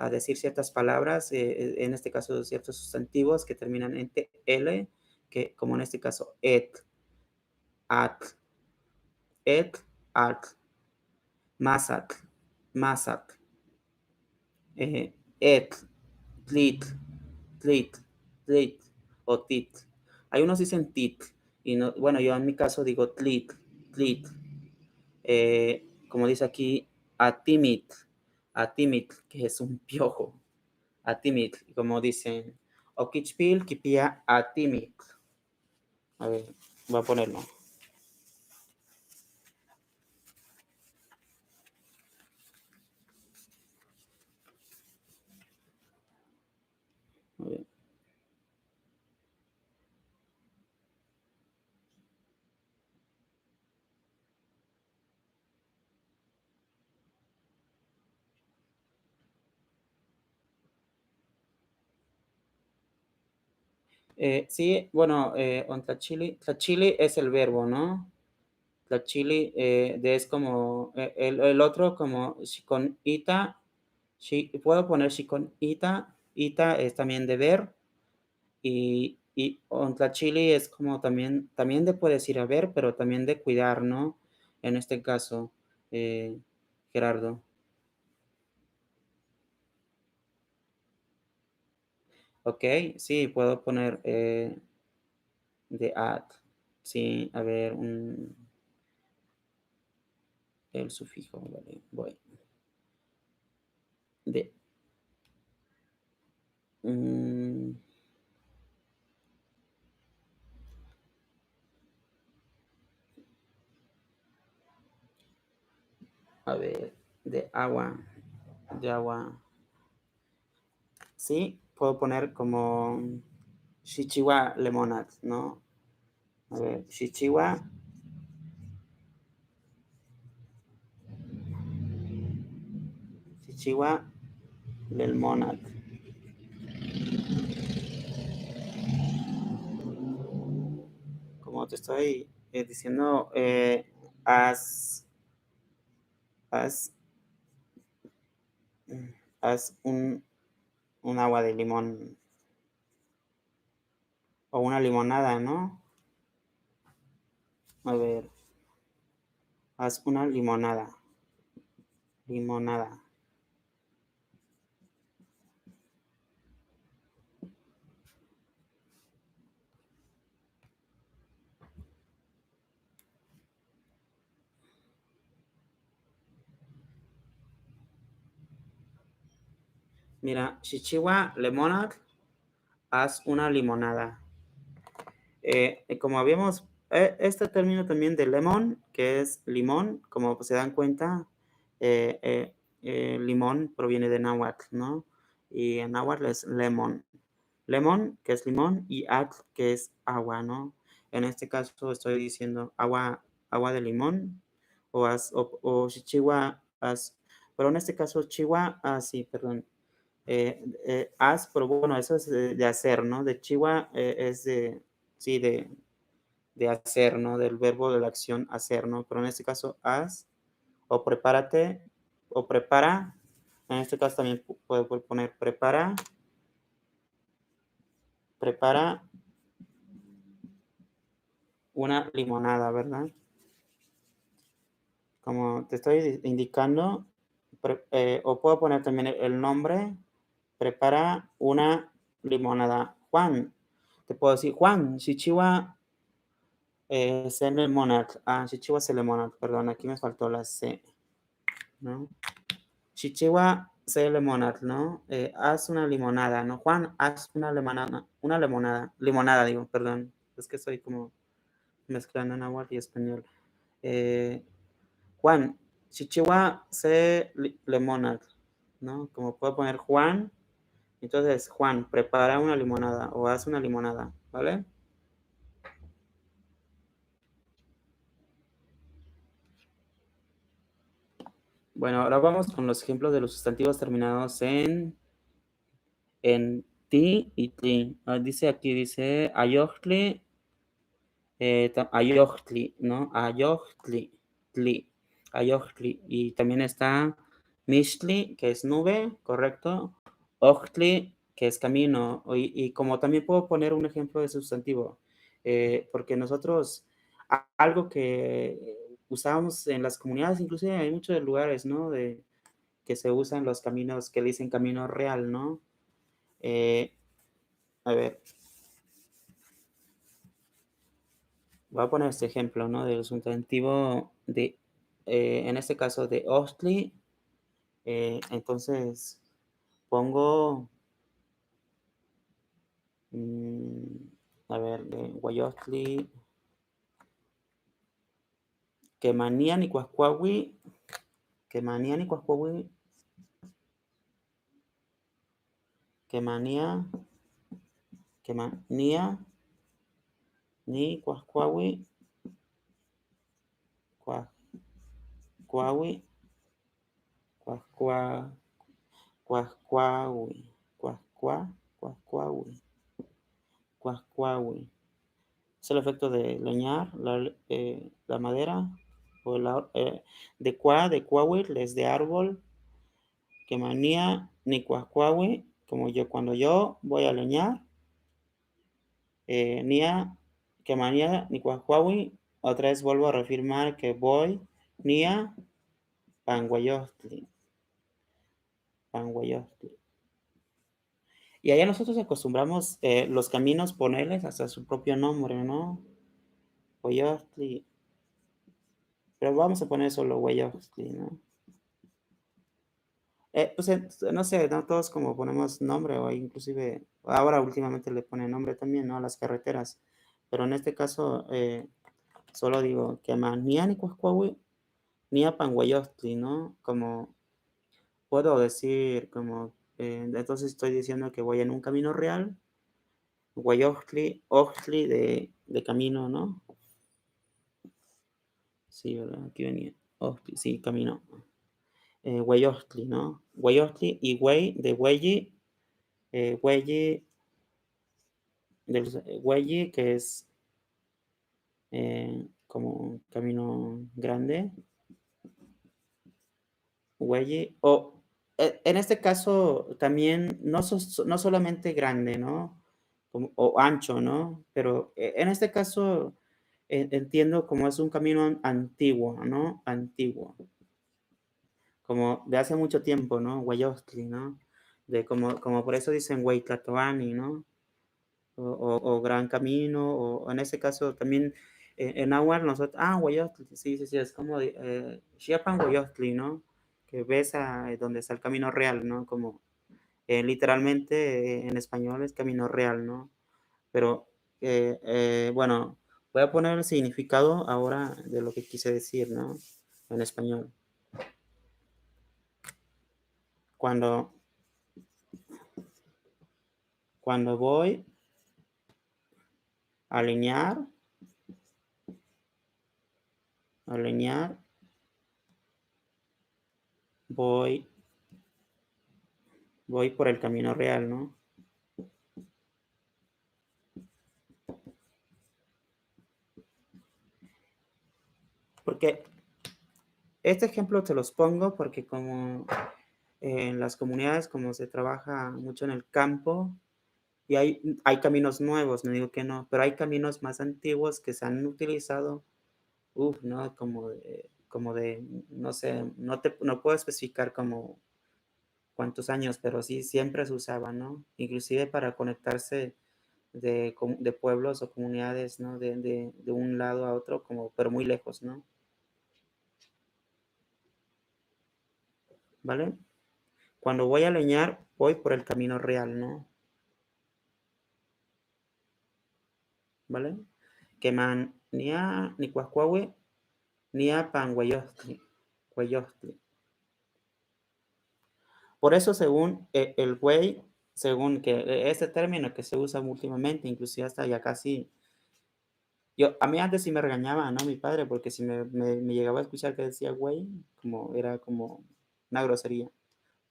decir ciertas palabras, en este caso ciertos sustantivos que terminan en TL, que como en este caso at, at, masat, masat, et, tlit, tlit, tlit o tit. Hay unos dicen tit, y no, bueno, yo en mi caso digo tlit, tlit. Como dice aquí, atimit, atimit, que es un piojo, atimit, como dicen, okichpil, kipia, atimit. A ver, voy a ponerlo. A ver. Sí, bueno, tlachili es el verbo, ¿no? Tlachili es como, el otro como con ita, puedo poner con ita es también de ver, y Ontlachili es como también de puedes ir a ver, pero también de cuidar, ¿no? En este caso, Gerardo. Ok, sí, puedo poner de at. Sí, a ver, el sufijo, vale, voy. De, mm, a ver, de agua, de agua. Sí, puedo poner como Shichiwa Lemonade, ¿no? A ver, Shichiwa, Shichiwa Lemonade. Como te estoy diciendo, haz, haz, haz un agua de limón o una limonada, ¿no? A ver, haz una limonada, limonada. Mira, Chichiwa Lemonade, haz una limonada. Como habíamos, este término también de lemon, que es limón, como se dan cuenta, eh, eh, limón proviene de náhuatl, ¿no? Y en náhuatl es lemon. Lemon, que es limón, y atl, que es agua, ¿no? En este caso estoy diciendo agua de limón, o chichigua, pero en este caso chihuahua, sí, perdón, pero bueno, eso es de hacer, ¿no? De chihuahua es de, sí, de hacer, ¿no? Del verbo de la acción hacer, ¿no? Pero en este caso, haz o prepárate o prepara. En este caso también puedo poner prepara una limonada, ¿verdad? Como te estoy indicando, o puedo poner también el nombre, prepara una limonada. Juan, te puedo decir, Juan, Chichiwa C Lemonade. Chichiwa C Lemonade, perdón, aquí me faltó la C, ¿no? Chichiwa C Lemonade, ¿no? Haz una limonada, ¿no? Juan, haz limonada, digo, perdón. Es que estoy como mezclando náhuatl y español. Eh, Juan, Chichiwa C Lemonade, ¿no? Como puedo poner Juan, entonces Juan, prepara una limonada o haz una limonada, ¿vale? Bueno, ahora vamos con los ejemplos de los sustantivos terminados en ti y ti. Dice aquí, dice ayojtli, ayojtli, ¿no? Ayojtli, tli, ayojtli. Y también está mishli, que es nube, correcto. Ojtli, que es camino. Y como también puedo poner un ejemplo de sustantivo, porque nosotros, algo que usamos en las comunidades, inclusive hay muchos lugares, ¿no? Que se usan los caminos, que le dicen camino real, ¿no? Eh, a ver, voy a poner este ejemplo, ¿no? Del sustantivo de, en este caso de Ostli. Entonces, pongo, mm, a ver, de Guayostli, que manían y cuascuahui, que manían y cuascuahui, que manía, que manía, ni cuascuahui, cuascuahui, cuascua, cuascuahui, cuascua, cuascuahui, cuascuahui. Es el efecto de leñar la madera, o de cuahuitl es de árbol, que manía ni cuascuahui, como yo, cuando yo voy a leñar, nia, que manía ni cuascuahui, otra vez vuelvo a reafirmar que voy, nia, panguayostli, panguayostli. Y allá nosotros acostumbramos los caminos ponerles hasta su propio nombre, ¿no? Guayostli, pero vamos a poner solo Guayostli, ¿no? Pues no sé, no todos como ponemos nombre o inclusive ahora últimamente le ponen nombre también, ¿no? A las carreteras. Pero en este caso solo digo que Maniani Cuascuahui ni a Panguayostli, ¿no? Como puedo decir, como entonces estoy diciendo que voy en un camino real, Guayostli, Ochtli de camino, ¿no? Sí, ¿verdad? Aquí venía. Ochtli, sí, camino. Guayostli, ¿no? Guayostli y Güey de Güeyi, Güeyi del Güeyi, que es como un camino grande, Güeyi, o en este caso también no solamente grande, ¿no? O ancho, ¿no? Pero en este caso entiendo como es un camino antiguo, ¿no? Antiguo, como de hace mucho tiempo, ¿no? Guayostli, ¿no? De como por eso dicen Huaytlatoani, ¿no? O Gran Camino, o en ese caso también en Nahuatl nosotros, Huayostli, sí, sí, sí, es como Xiapan Huayostli, ¿no? Que ves donde está el camino real, ¿no? Como Literalmente en español es camino real, ¿no? Pero, bueno, voy a poner el significado ahora de lo que quise decir, ¿no? En español. Cuando, cuando voy a alinear, voy, voy por el camino real, ¿no? Porque este ejemplo te los pongo porque como en las comunidades, como se trabaja mucho en el campo, y hay caminos nuevos, no digo que no, pero hay caminos más antiguos que se han utilizado, ¿no? Como de, no sé, no puedo especificar como cuántos años, pero sí siempre se usaba, ¿no? Inclusive para conectarse de pueblos o comunidades, ¿no? De un lado a otro, como, pero muy lejos, ¿no? ¿Vale? Cuando voy a leñar, voy por el camino real, ¿no? ¿Vale? Keman nia nikuahkuaui, nia panguayostli, cuayostli. Por eso, según el güey, según que este término que se usa últimamente, inclusive hasta ya casi, a mí antes sí me regañaba, ¿no? Mi padre, porque si me llegaba a escuchar que decía güey, como era como una grosería,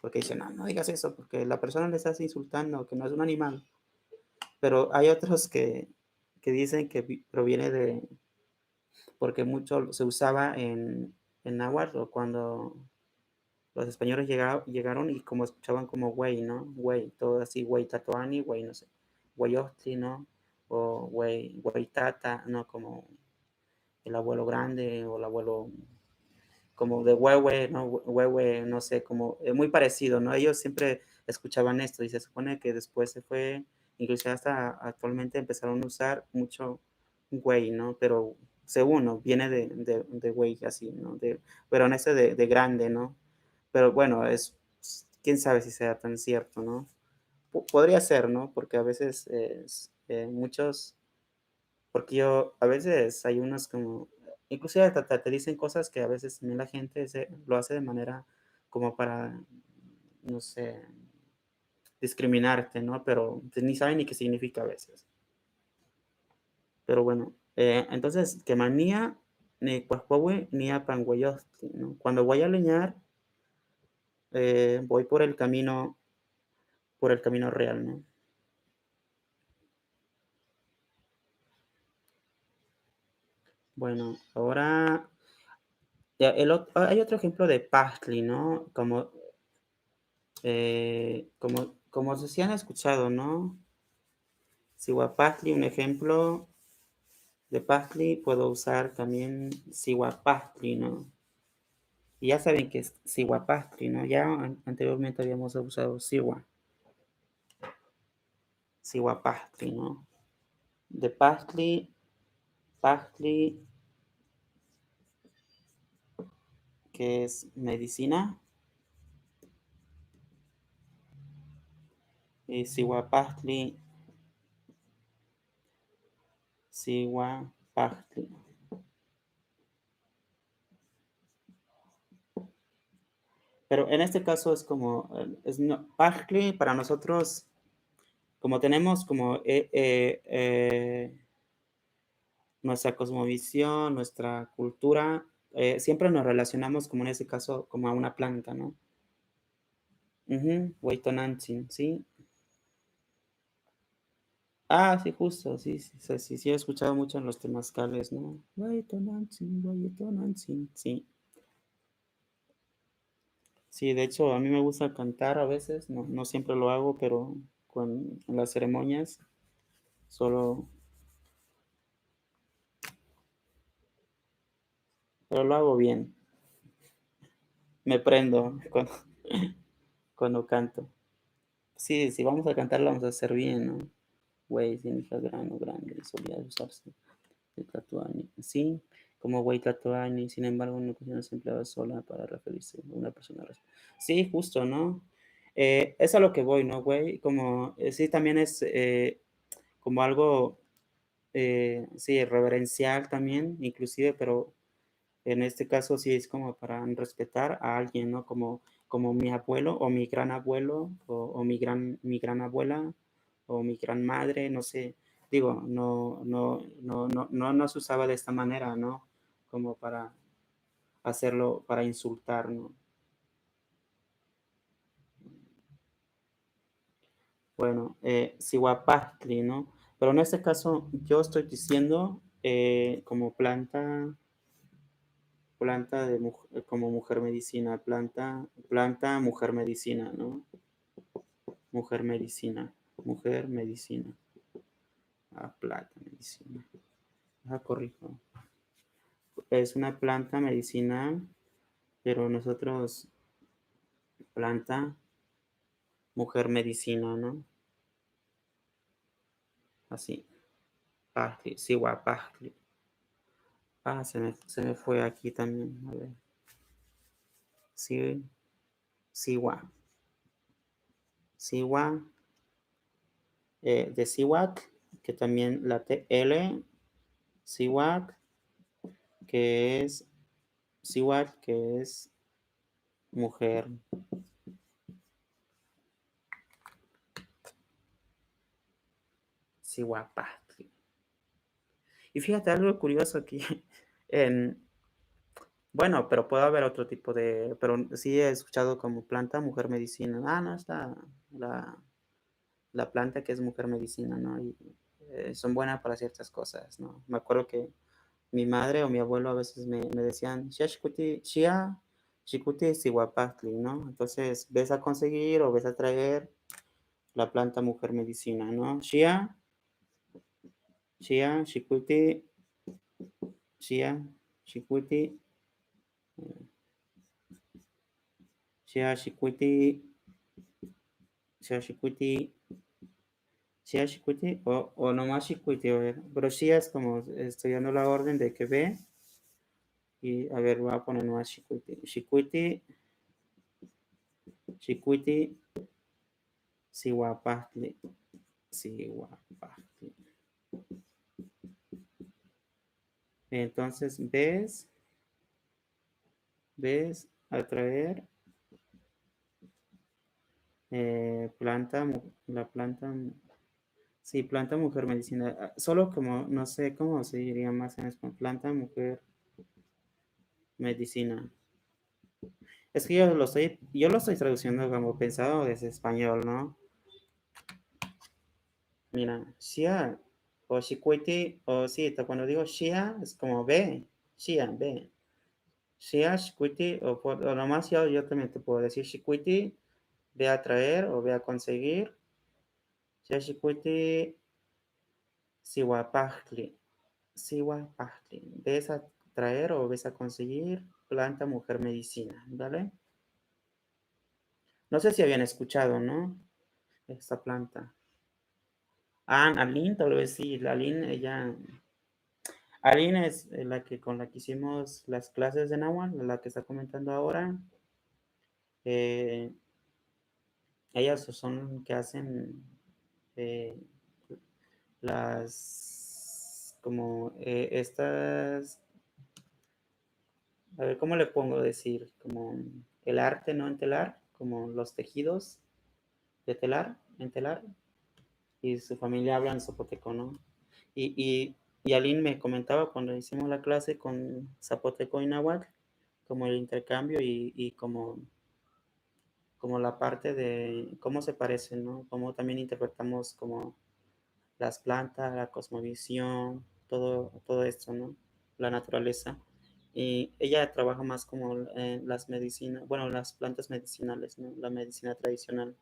porque dice, no, no digas eso, porque la persona le estás insultando, que no es un animal. Pero hay otros que dicen que proviene porque mucho se usaba en náhuatl o cuando los españoles llegaron y como escuchaban como güey, ¿no? Güey, todo así, güey tatoani, güey, no sé, güeyostli, ¿no? O güey tata, ¿no? Como el abuelo grande o el abuelo como de huehue, ¿no? Huehue, no sé, como muy parecido, ¿no? Ellos siempre escuchaban esto y se supone que después se fue, incluso hasta actualmente empezaron a usar mucho güey, ¿no? Pero según, ¿no? Viene de güey así, ¿no? Pero en ese de grande, ¿no? Pero bueno, quién sabe si sea tan cierto, ¿no? Podría ser, ¿no? Porque a veces muchos porque a veces hay unos como, inclusive hasta te dicen cosas que a veces también la gente lo hace de manera como para, no sé, discriminarte, ¿no? Pero pues, ni saben ni qué significa a veces. Pero bueno, entonces, que manía, ni cuascuahue, ni apanguayosti, ¿no? Cuando voy a leñar, voy por el camino real, ¿no? Bueno, ahora hay otro ejemplo de pastli, ¿no? Como si han escuchado, ¿no? Sihuapastli, un ejemplo de pastli, puedo usar también sihuapastli, ¿no? Y ya saben que es sihuapastli, ¿no? Ya anteriormente habíamos usado sihuapastli, ¿no? De pastli, que es medicina, y sihuapastli. Pero en este caso es como, pastli para nosotros, como tenemos como nuestra cosmovisión, nuestra cultura, siempre nos relacionamos como en ese caso como a una planta, ¿no? Huaytonantzin, ¿sí? Ah, sí, justo, sí, sí, sí, sí, sí, he escuchado mucho en los temazcales, ¿no? Huaytonantzin, Huaytonantzin, sí. Sí, de hecho, a mí me gusta cantar a veces, no, no siempre lo hago, pero en las ceremonias solo, pero lo hago bien, me prendo cuando canto. Sí, si vamos a cantar, lo vamos a hacer bien, ¿no? Güey significa grano, grande, solía usarse de Tlatoani. Sí, como güey Tlatoani, sin embargo, en ocasiones se empleaba sola para referirse a una persona. Sí, justo, ¿no? Es a lo que voy, ¿no, güey? Como, sí, también es como algo, sí, reverencial también, inclusive, pero en este caso sí es como para respetar a alguien, ¿no? Como mi abuelo o mi gran abuelo o mi gran abuela o mi gran madre, no sé. Digo, no se usaba de esta manera, ¿no? Como para hacerlo, para insultar, ¿no? Bueno, Cihuapantli, ¿no? Pero en este caso yo estoy diciendo como planta de como mujer medicina, planta mujer medicina, ¿no? Mujer medicina, mujer medicina, planta medicina. Corrijo. Es una planta medicinal, pero nosotros planta mujer medicina, ¿no? Así. Pajli, Cihuapantli. Se me fue aquí también. A ver. Sí, Siwa. Siwa, de Siwak, que también la TL, Siwak, que es Siwak, que es mujer. Siwapatli. Y fíjate algo curioso aquí. En, bueno, pero puede haber otro tipo de. Pero sí he escuchado como planta, mujer medicina. No, está la, la planta que es mujer medicina, ¿no? Y son buenas para ciertas cosas, ¿no? Me acuerdo que mi madre o mi abuelo a veces me decían, Shia Shikuti, Shia Shikuti Sihuapatli, ¿no? Entonces, ves a conseguir o ves a traer la planta mujer medicina, ¿no? Shia Shikuti, Shia Shikuti, Shia Shikuti, Shia Shikuti, Shia Shikuti, o nomás Shikuti, a ver. Pero Shia es como estoy dando la orden de que ve. Y a ver, voy a poner nomás Shikuti. Shikuti, Shikuti, Sihuapatli. Sihuapatli. Entonces, atraer la planta, sí, planta mujer medicina. Solo como, no sé cómo se diría más en español, planta mujer medicina. Es que yo lo estoy traduciendo como pensado desde español, ¿no? Mira, Shia o Shikwiti, o sí, cuando digo Shia es como ve, Shia, ve. Shia, Shikwiti, o nomás yo también te puedo decir Shikwiti, ve a traer o ve a conseguir. Shia, Shikwiti, Sihuapajli. Sihuapajli. Ves a traer o ves a conseguir planta mujer medicina, ¿vale? No sé si habían escuchado, ¿no? Esta planta. Aline, tal vez sí. Aline es la que con la que hicimos las clases de Nahuatl, la que está comentando ahora. Eh, ellas son que hacen eh, como estas, a ver, ¿cómo le pongo decir? Como el arte, ¿no? En telar, como los tejidos de telar, en telar, y su familia habla en zapoteco, ¿no? Y Aline me comentaba cuando hicimos la clase con zapoteco y náhuatl, como el intercambio y como la parte de cómo se parecen, ¿no? Cómo también interpretamos como las plantas, la cosmovisión, todo esto, ¿no? La naturaleza. Y ella trabaja más como en las medicinas, bueno, las plantas medicinales, ¿no? La medicina tradicional,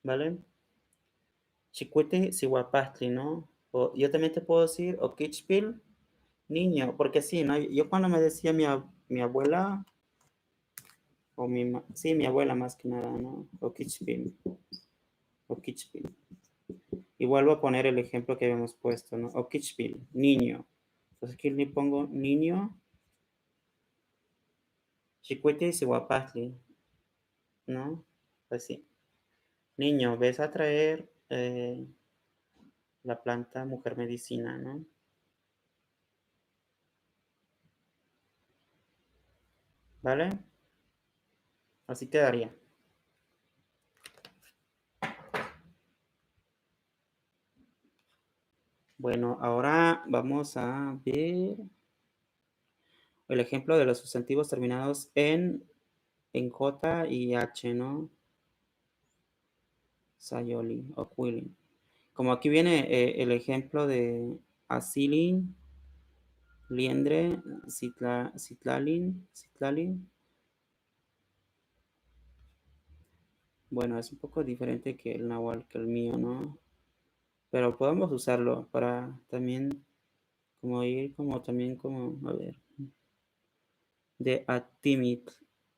¿vale? Chicuete, Sihuapastli, ¿no? O, yo también te puedo decir, o Kichpil, niño, porque sí, ¿no? Yo cuando me decía mi abuela, sí, mi abuela más que nada, ¿no? O Kichpil, o Kichpil. Y vuelvo a poner el ejemplo que habíamos puesto, ¿no? O Kichpil, niño. Entonces aquí le pongo niño, Chicuete y Sihuapastli. ¿no? Pues sí. Niño, ves a traer la planta mujer medicina, ¿no? ¿Vale? Así quedaría. Bueno, ahora vamos a ver el ejemplo de los sustantivos terminados en J y H, ¿no? Sayoli o Quilin. Como aquí viene el ejemplo de Asilin, Liendre, Citlalin. Bueno, es un poco diferente que el náhuatl, que el mío, ¿no? Pero podemos usarlo para también como ir como también como, a ver, de Atimit,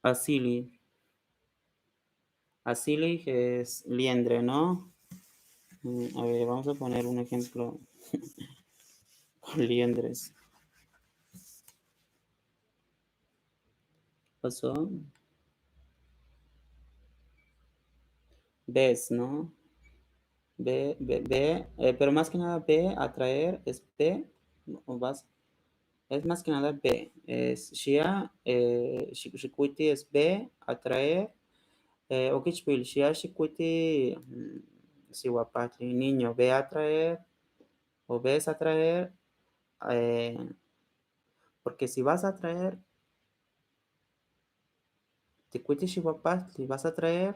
Asili. Asili es liendre, ¿no? A ver, vamos a poner un ejemplo con liendres. Pasó, ves, ¿no? Pero más que nada B, atraer, es B, o vas, es más que nada B, es Shia, Shikwiti es B, atraer, Okichpil, Shia, Shikwiti, Siwapatli, niño, ve a atraer, o ves a atraer, eh, porque si vas a traer, Tikwiti, Shiwapatli, vas a traer,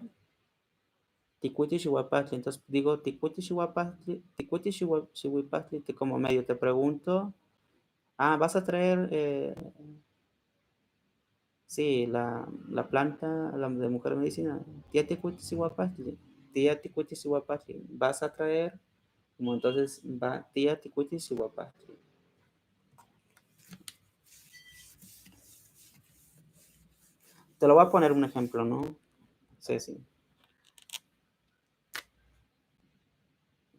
Ticuiti, Shiwapatli, entonces digo Ticuiti, Shiwapatli, Ticuiti, Shiwapatli, como medio te pregunto. Ah, vas a traer, sí, la planta la de mujer medicina. Tía Ticuiti Sihuapatli. Tía Ticuiti Sihuapatli. Vas a traer, como entonces va tía Ticuiti Sihuapatli. Te lo voy a poner un ejemplo, ¿no? Sí, sí.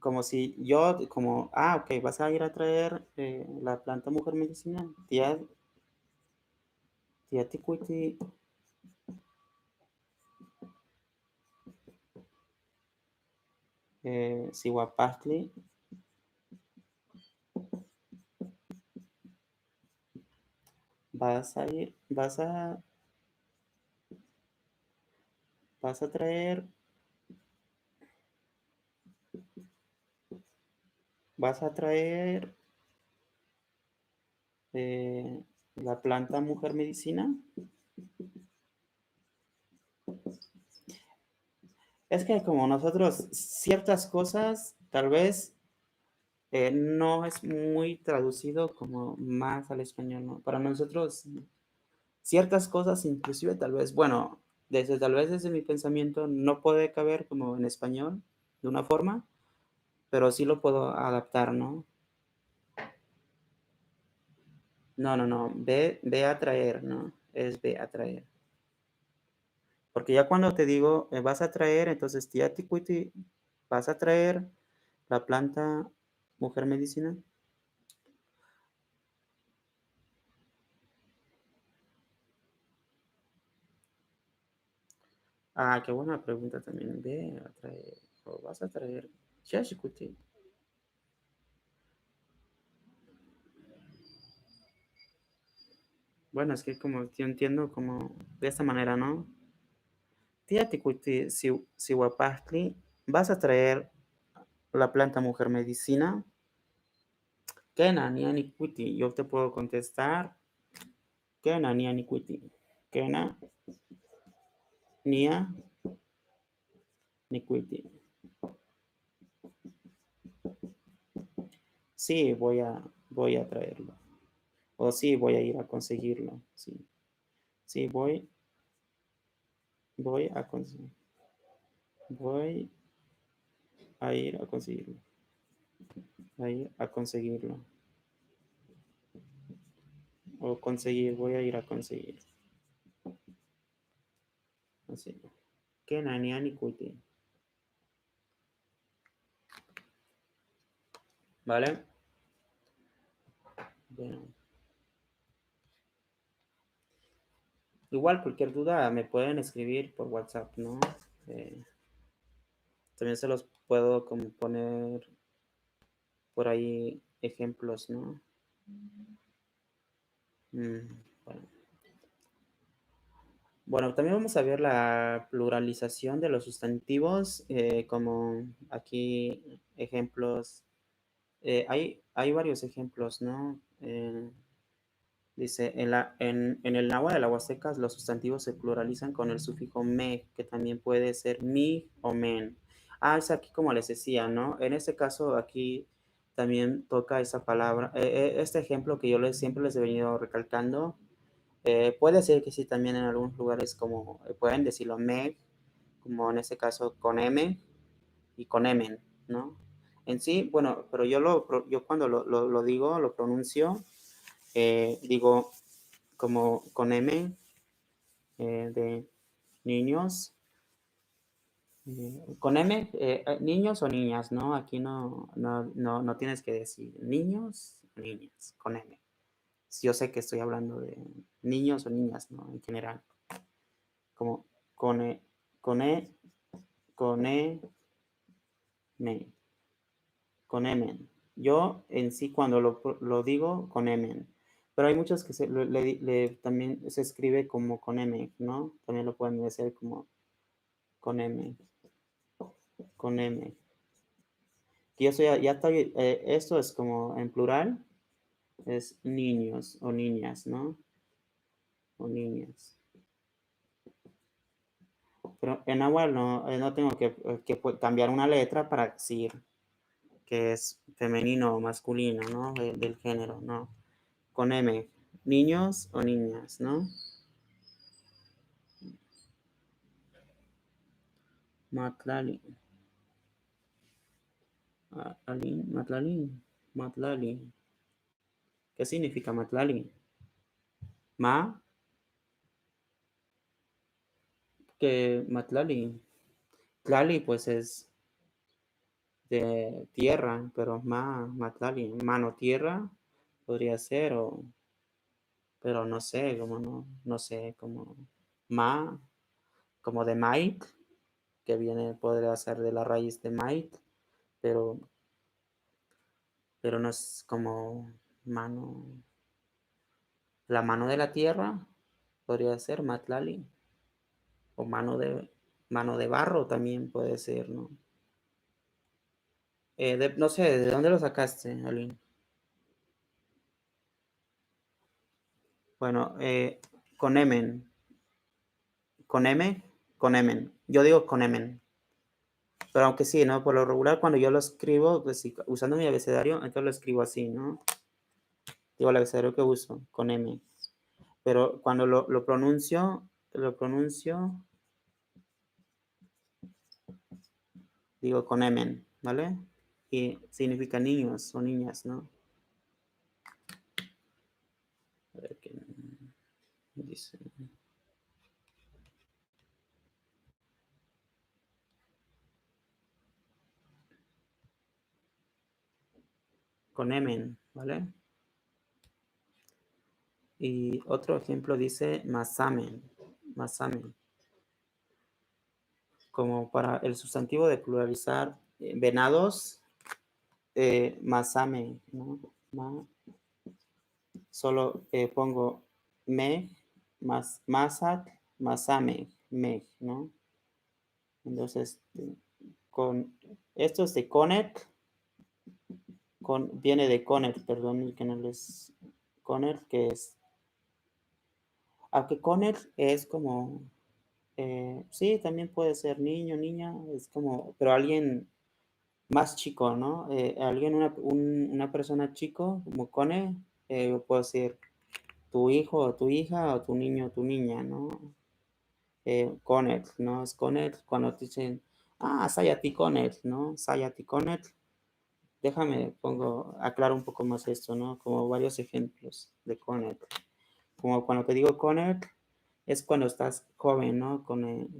Como si yo, como, ok, vas a ir a traer la planta mujer medicina. Tía Ticuiti Sihuapatli. Vas a ir, vas a traer, vas a traer la planta mujer medicina. Es que como nosotros ciertas cosas tal vez no es muy traducido como más al español, ¿no? Para nosotros ciertas cosas inclusive tal vez, bueno, tal vez desde mi pensamiento no puede caber como en español de una forma, pero sí lo puedo adaptar, ¿no? No, no, no, ve a traer, ¿no? Es ve a traer. Porque ya cuando te digo, vas a traer, entonces tía ticuiti, vas a traer la planta mujer medicina. Ah, qué buena pregunta también. Ve a traer, o vas a traer. Shashikuti. Bueno, es que como yo entiendo como de esta manera, ¿no? Tía ticuti sihuapastli, vas a traer la planta mujer medicina. Kena ni aniquiti. Yo te puedo contestar. Kena ni aniquiti. Kena nia niquiti. Sí, voy a traerlo. O sí, voy a ir a conseguirlo. Sí, sí, voy a conseguir. Voy a ir a conseguirlo. A ir a conseguirlo. O conseguir, voy a ir a conseguir. Así. Que nani cuite. ¿Vale? Bueno. igual cualquier duda me pueden escribir por WhatsApp, ¿no? Eh, también se los puedo como poner por ahí ejemplos, ¿no? Mm, bueno. Bueno, también vamos a ver la pluralización de los sustantivos, como aquí ejemplos. Hay varios ejemplos, ¿no? Dice, en el náhuatl de la Huasteca los sustantivos se pluralizan con el sufijo me, que también puede ser mi o men. Ah, es aquí como les decía, ¿no? En este caso aquí también toca esa palabra, este ejemplo que yo siempre les he venido recalcando, puede ser que sí también en algunos lugares como pueden decirlo me, como en este caso con m y con emen, ¿no? En sí, bueno, pero yo cuando lo digo, lo pronuncio, digo como con M, de niños, con M, niños o niñas, ¿no? Aquí no tienes que decir niños o niñas, con M. Yo sé que estoy hablando de niños o niñas, ¿no? En general, como con E, con E, con E, me, con M. Yo en sí cuando lo digo con M, pero hay muchos que también se escribe como con M, ¿no? También lo pueden decir como con M, con M. Que yo soy, ya estoy, esto es como en plural, es niños o niñas, ¿no? O niñas. Pero en agua no tengo que cambiar una letra para decir que es femenino o masculino, ¿no? Del género, ¿no? Con M, niños o niñas, ¿no? Matlali, Matlali, Matlali. ¿Qué significa Matlali? Ma, que Matlali. Tlali, pues es de tierra, pero Matlali, mano tierra podría ser, pero no sé, como no sé, como ma, como de might, que viene, podría ser de la raíz de might, pero, pero no es como mano, la mano de la tierra, podría ser Matlali, o mano de barro también puede ser, ¿no? No sé, ¿de dónde lo sacaste, Aline? Bueno, con Emen, con M, con Emen. Yo digo con Emen. Pero aunque sí, ¿no? Por lo regular, cuando yo lo escribo, pues sí, usando mi abecedario, entonces lo escribo así, ¿no? Digo el abecedario que uso, con M. Pero cuando lo pronuncio, digo con M, ¿vale? Y significa niños o niñas, ¿no? A ver qué dice. Con M, ¿vale? Y otro ejemplo dice masamen, masamen. Como para el sustantivo de pluralizar venados, masame, ¿no? Solo pongo me, masat, masame, me, ¿no? Entonces, con esto es de Connect, viene de Connect, perdón, que no les Connect, que es, aunque Connect es como, sí, también puede ser niño, niña, es como, pero alguien más chico, ¿no? Alguien, una persona chico, como Cone, puede ser tu hijo o tu hija o tu niño o tu niña, ¿no? Connect, ¿no? Es Connect cuando te dicen, Sayati Connect, ¿no? Sayati Connect. Déjame, aclaro un poco más esto, ¿no? Como varios ejemplos de Connect. Como cuando te digo Connect, es cuando estás joven, ¿no? Connect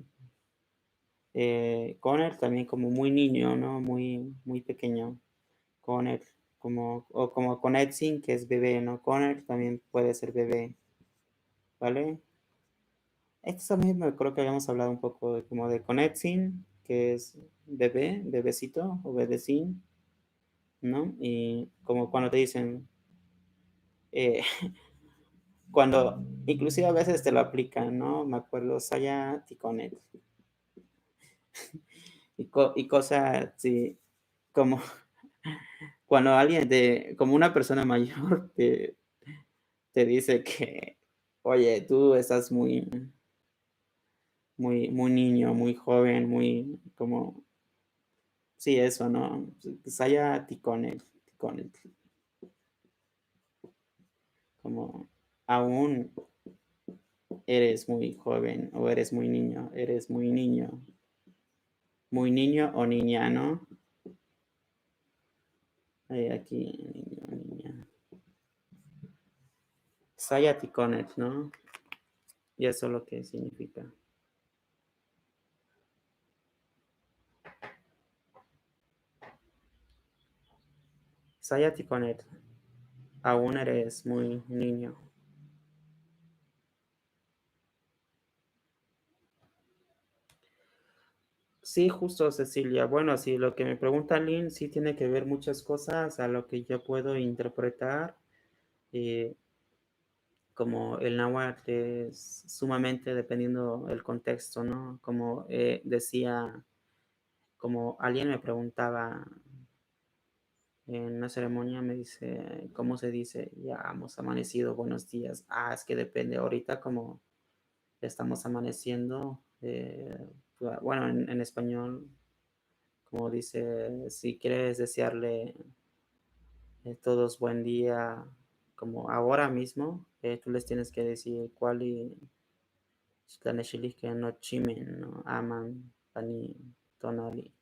también como muy niño, ¿no? Muy pequeño. Connect, o como Connecting, que es bebé, ¿no? Connect también puede ser bebé, ¿vale? Esto también me creo que habíamos hablado un poco de, como de connecting, que es bebé, bebecito o bebecín, ¿no? Y como cuando te dicen, eh, cuando inclusive a veces te lo aplican, ¿no? Me acuerdo, Saya Ticonet y cosas así, como cuando alguien como una persona mayor te dice que, oye, tú estás muy niño, muy joven, muy como, sí, eso, ¿no? Saya Ticonet, como aún eres muy joven o eres muy niño o niña, ¿no? Aquí, niño, niña. Saya Ticonet, ¿no? Y eso es lo que significa. Saya Ticonet, aún eres muy niño. Sí, justo, Cecilia. Bueno, sí, lo que me pregunta Lynn sí tiene que ver muchas cosas a lo que yo puedo interpretar. eh, Como el náhuatl es sumamente dependiendo del contexto, ¿no? Como decía, como alguien me preguntaba en una ceremonia, me dice, ¿cómo se dice? Ya hemos amanecido, buenos días. Ah, es que depende. Ahorita como estamos amaneciendo, bueno, en español, como dice, si quieres desearle todos buen día, como ahora mismo, tú les tienes que decir cuál y Xitlanexili no chimen, no aman, pani, tonali.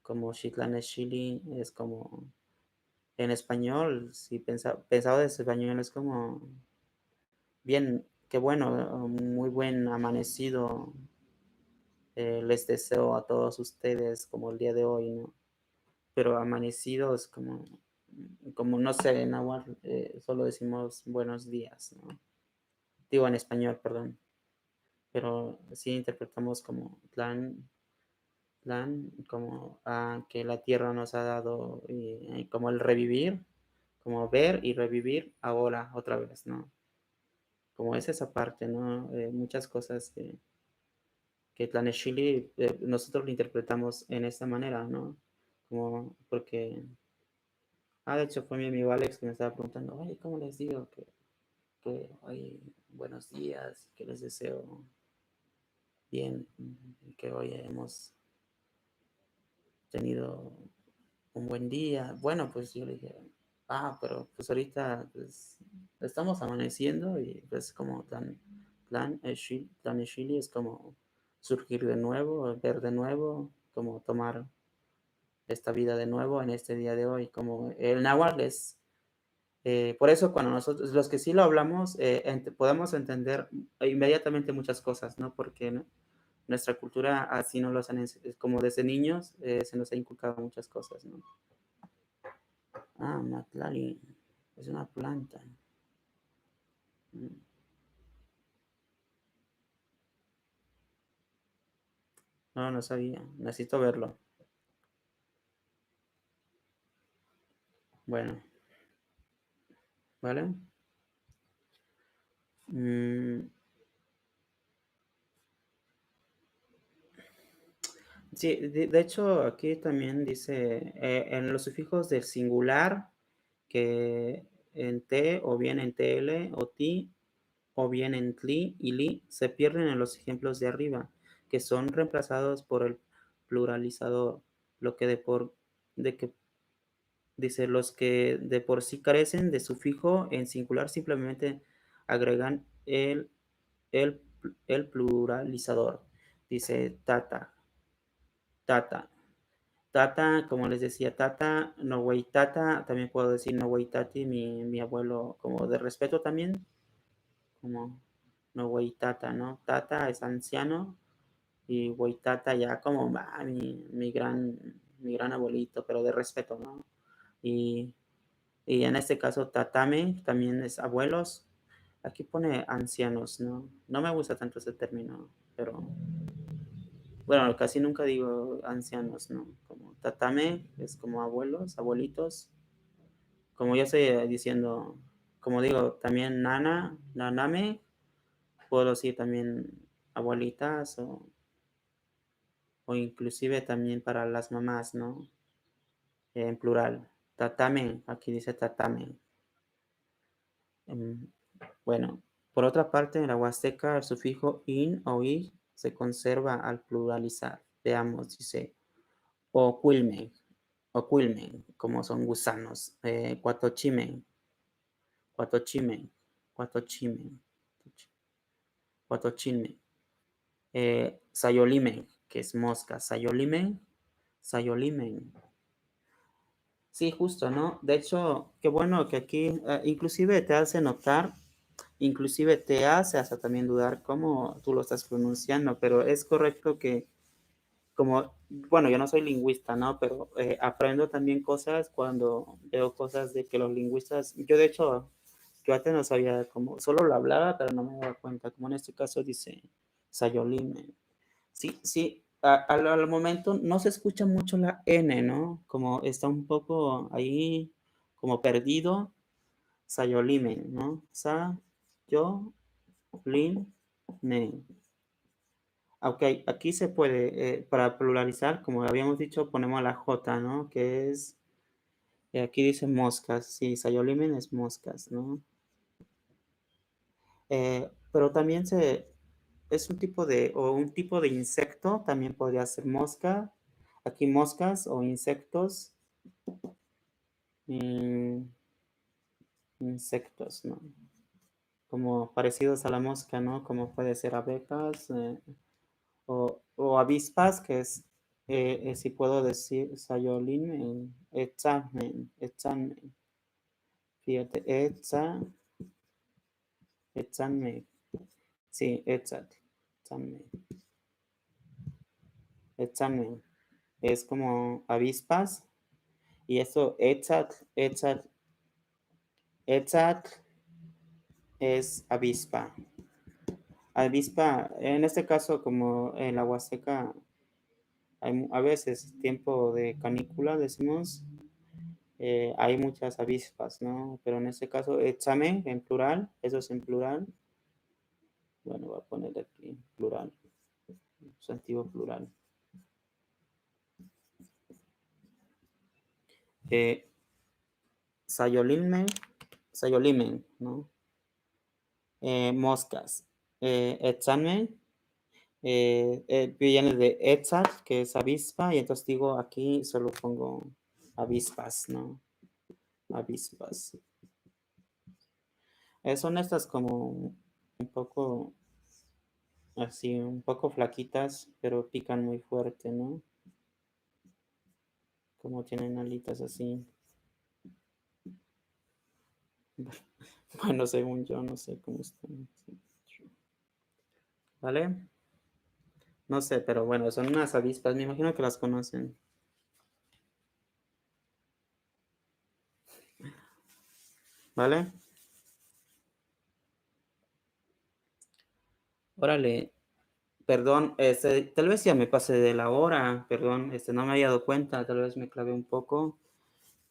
Como Xitlanexili es como, en español, si pensado de español, es como, bien, qué bueno, muy buen amanecido. Les deseo a todos ustedes como el día de hoy, ¿no? Pero amanecido es como no sé, en agua solo decimos buenos días, ¿no? Digo en español, perdón, pero sí interpretamos como plan como que la tierra nos ha dado, y como el revivir, como ver y revivir ahora otra vez, ¿no? Como es esa parte, ¿no? Muchas cosas que Tlaneshili, nosotros lo interpretamos en esta manera, ¿no? Como porque, de hecho fue mi amigo Alex que me estaba preguntando, oye, ¿cómo les digo que hoy buenos días, que les deseo bien, que hoy hemos tenido un buen día? Bueno, pues yo le dije, pero pues ahorita pues, estamos amaneciendo y pues como plan Chile es como surgir de nuevo, ver de nuevo, como tomar esta vida de nuevo en este día de hoy, como el náhuatl es, por eso cuando nosotros, los que sí lo hablamos, podemos entender inmediatamente muchas cosas, ¿no? Porque ¿no? Nuestra cultura así nos lo hacen, como desde niños se nos ha inculcado muchas cosas, ¿no? Matlali, es una planta. Mm. No, no sabía, necesito verlo. Bueno, ¿vale? Mm, sí, de hecho aquí también dice, en los sufijos del singular, que en T o bien en TL o ti o bien en tli y li se pierden en los ejemplos de arriba, que son reemplazados por el pluralizador, lo que de que dice los que de por sí carecen de sufijo en singular simplemente agregan el, el pluralizador. Dice tata, tata. Tata, como les decía, tata, no way tata, también puedo decir no way tati, mi abuelo, como de respeto también, como no way tata, ¿no? Tata es anciano y way tata ya como mi gran abuelito, pero de respeto, ¿no? Y en este caso tatame también es abuelos, Aquí pone ancianos, ¿no? No me gusta tanto ese término, pero bueno, casi nunca digo ancianos, ¿no? Como tatame es como abuelos, abuelitos. Como yo estoy diciendo, como digo, también nana, naname, puedo decir también abuelitas o inclusive también para las mamás, ¿no? En plural. Tatame, aquí dice tatame. Em, Bueno, por otra parte, en la Huasteca el sufijo in o i se conserva al pluralizar. Veamos, dice oquilmen, oquilmen, como son gusanos. Cuatochimen, cuatochimen, cuatochimen, cuatochinmen. Sayolimen, que es mosca. Sayolimen, sayolimen. Sí, justo, ¿no? De hecho, qué bueno que aquí inclusive te hace notar, inclusive te hace hasta también dudar cómo tú lo estás pronunciando, pero es correcto que como, bueno, yo no soy lingüista, ¿no? Pero aprendo también cosas cuando veo cosas de que los lingüistas, yo de hecho, yo antes no sabía cómo, solo lo hablaba, pero no me daba cuenta, como en este caso dice Sayolime. Sí, sí, al momento no se escucha mucho la N, ¿no? Como está un poco ahí, como perdido, Sayolime, ¿no? Sayolime. Ok, aquí se puede, para pluralizar, como habíamos dicho, ponemos la J, ¿no? Que es, aquí dice moscas, sí, Sayolimen es moscas, ¿no? Pero también es un tipo de insecto, también podría ser mosca. Aquí moscas o insectos, mm, insectos, ¿no? Como parecidos a la mosca, ¿no? Como puede ser abejas, o avispas, que es, si puedo decir, Sayolin, Etzamen, fíjate, Etzanme, sí, Etzanme, Etzanme, es como avispas, y eso, Etzat es avispa. Avispa, en este caso, como en la Huasteca, hay a veces tiempo de canícula, decimos, hay muchas avispas, ¿no? Pero en este caso, examen en plural, eso es en plural. Bueno, voy a poner aquí plural, sustantivo plural. Eh, sayolimen, ¿no? Moscas. Examen, viene de etzat, que es avispa, y entonces digo aquí solo pongo avispas, ¿no? Avispas. Son estas como un poco así, un poco flaquitas, pero pican muy fuerte, ¿no? Como tienen alitas así. Bueno, según yo, no sé cómo están. ¿Vale? No sé, pero bueno, son unas avispas, me imagino que las conocen. ¿Vale? Órale, perdón, tal vez ya me pasé de la hora, perdón, no me había dado cuenta, tal vez me clavé un poco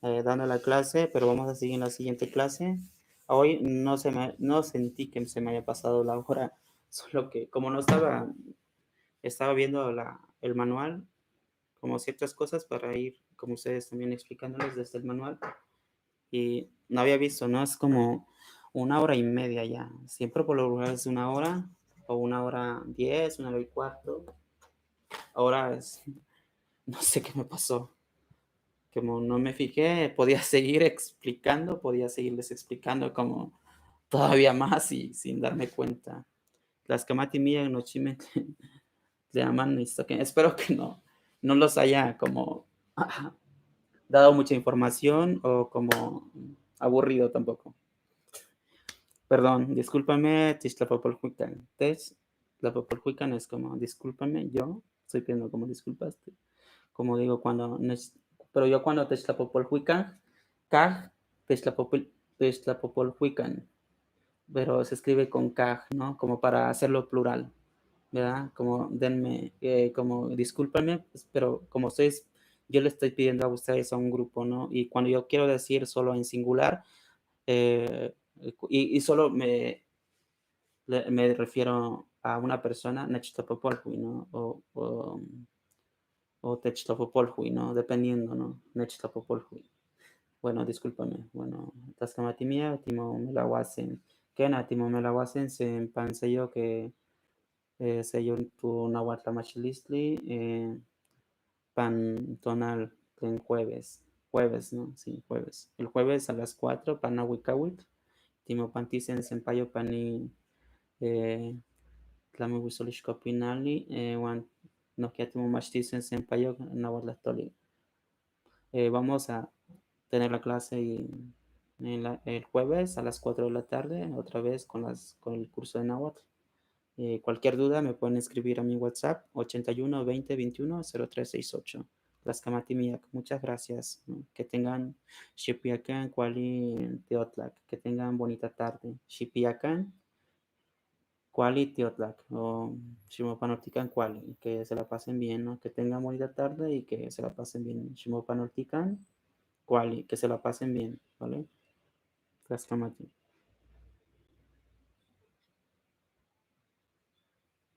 dando la clase, pero vamos a seguir en la siguiente clase. Hoy no sentí que se me haya pasado la hora, solo que como no estaba viendo el manual, como ciertas cosas para ir, como ustedes también explicándoles desde el manual, y no había visto, ¿no? Es como 1 hora y media ya, siempre por lo regular es 1 hora, o 1 hora 10, 1 hora y cuarto. Ahora no sé qué me pasó, como no me fijé, podía seguir explicando, podía seguirles explicando como todavía más y sin darme cuenta. Las kamati mía no chime le llaman espero que no los haya como dado mucha información o como aburrido tampoco. Perdón, discúlpame, Tixtlapopolhuican. Tixtlapopolhuican es como, discúlpame, yo estoy pidiendo como disculpas. Como digo, pero yo cuando Tixtlapopolhuican, Kaj, Tixtlapopolhuican. pero se escribe con K, ¿no? Como para hacerlo plural, ¿verdad? Como denme, como discúlpenme, pues, pero como ustedes, yo le estoy pidiendo a ustedes a un grupo, ¿no? Y cuando yo quiero decir solo en singular, y solo me refiero a una persona, Nechtopopolhui, ¿no? O Techtopopolhui, ¿no? Dependiendo, ¿no? Nechtopopolhui. Bueno, discúlpame. Bueno, Tascamatimia, Timo Melahuacen. Kena, Timo Melahuacen, se panseyo que se yo tu Nahuatl Machilistli, pan tonal en jueves. Jueves, ¿no? Sí, jueves. El jueves a las 4, Panahuicawit. Timo Pantisen, Sempayo, Pani. Eh, Tlamehuizolixcopinali, Juan Noquiatimo Machtisen, Sempayo, Nahuatl. Vamos a tener la clase el jueves a las 4 de la tarde, otra vez con el curso de Nahuatl. Cualquier duda me pueden escribir a mi WhatsApp 81 20 21 0368. Tlaxcamatimiac, muchas gracias. Que tengan Xipiacan, Kuali, Teotlac. Que tengan bonita tarde. Xipiacan, Kuali, Teotlac. O Ximopanoltican, Kuali. Que se la pasen bien, ¿no? Que tengan bonita tarde y que se la pasen bien. Ximopanoltican, Kuali. Que se la pasen bien, ¿vale? Tlaxcamati.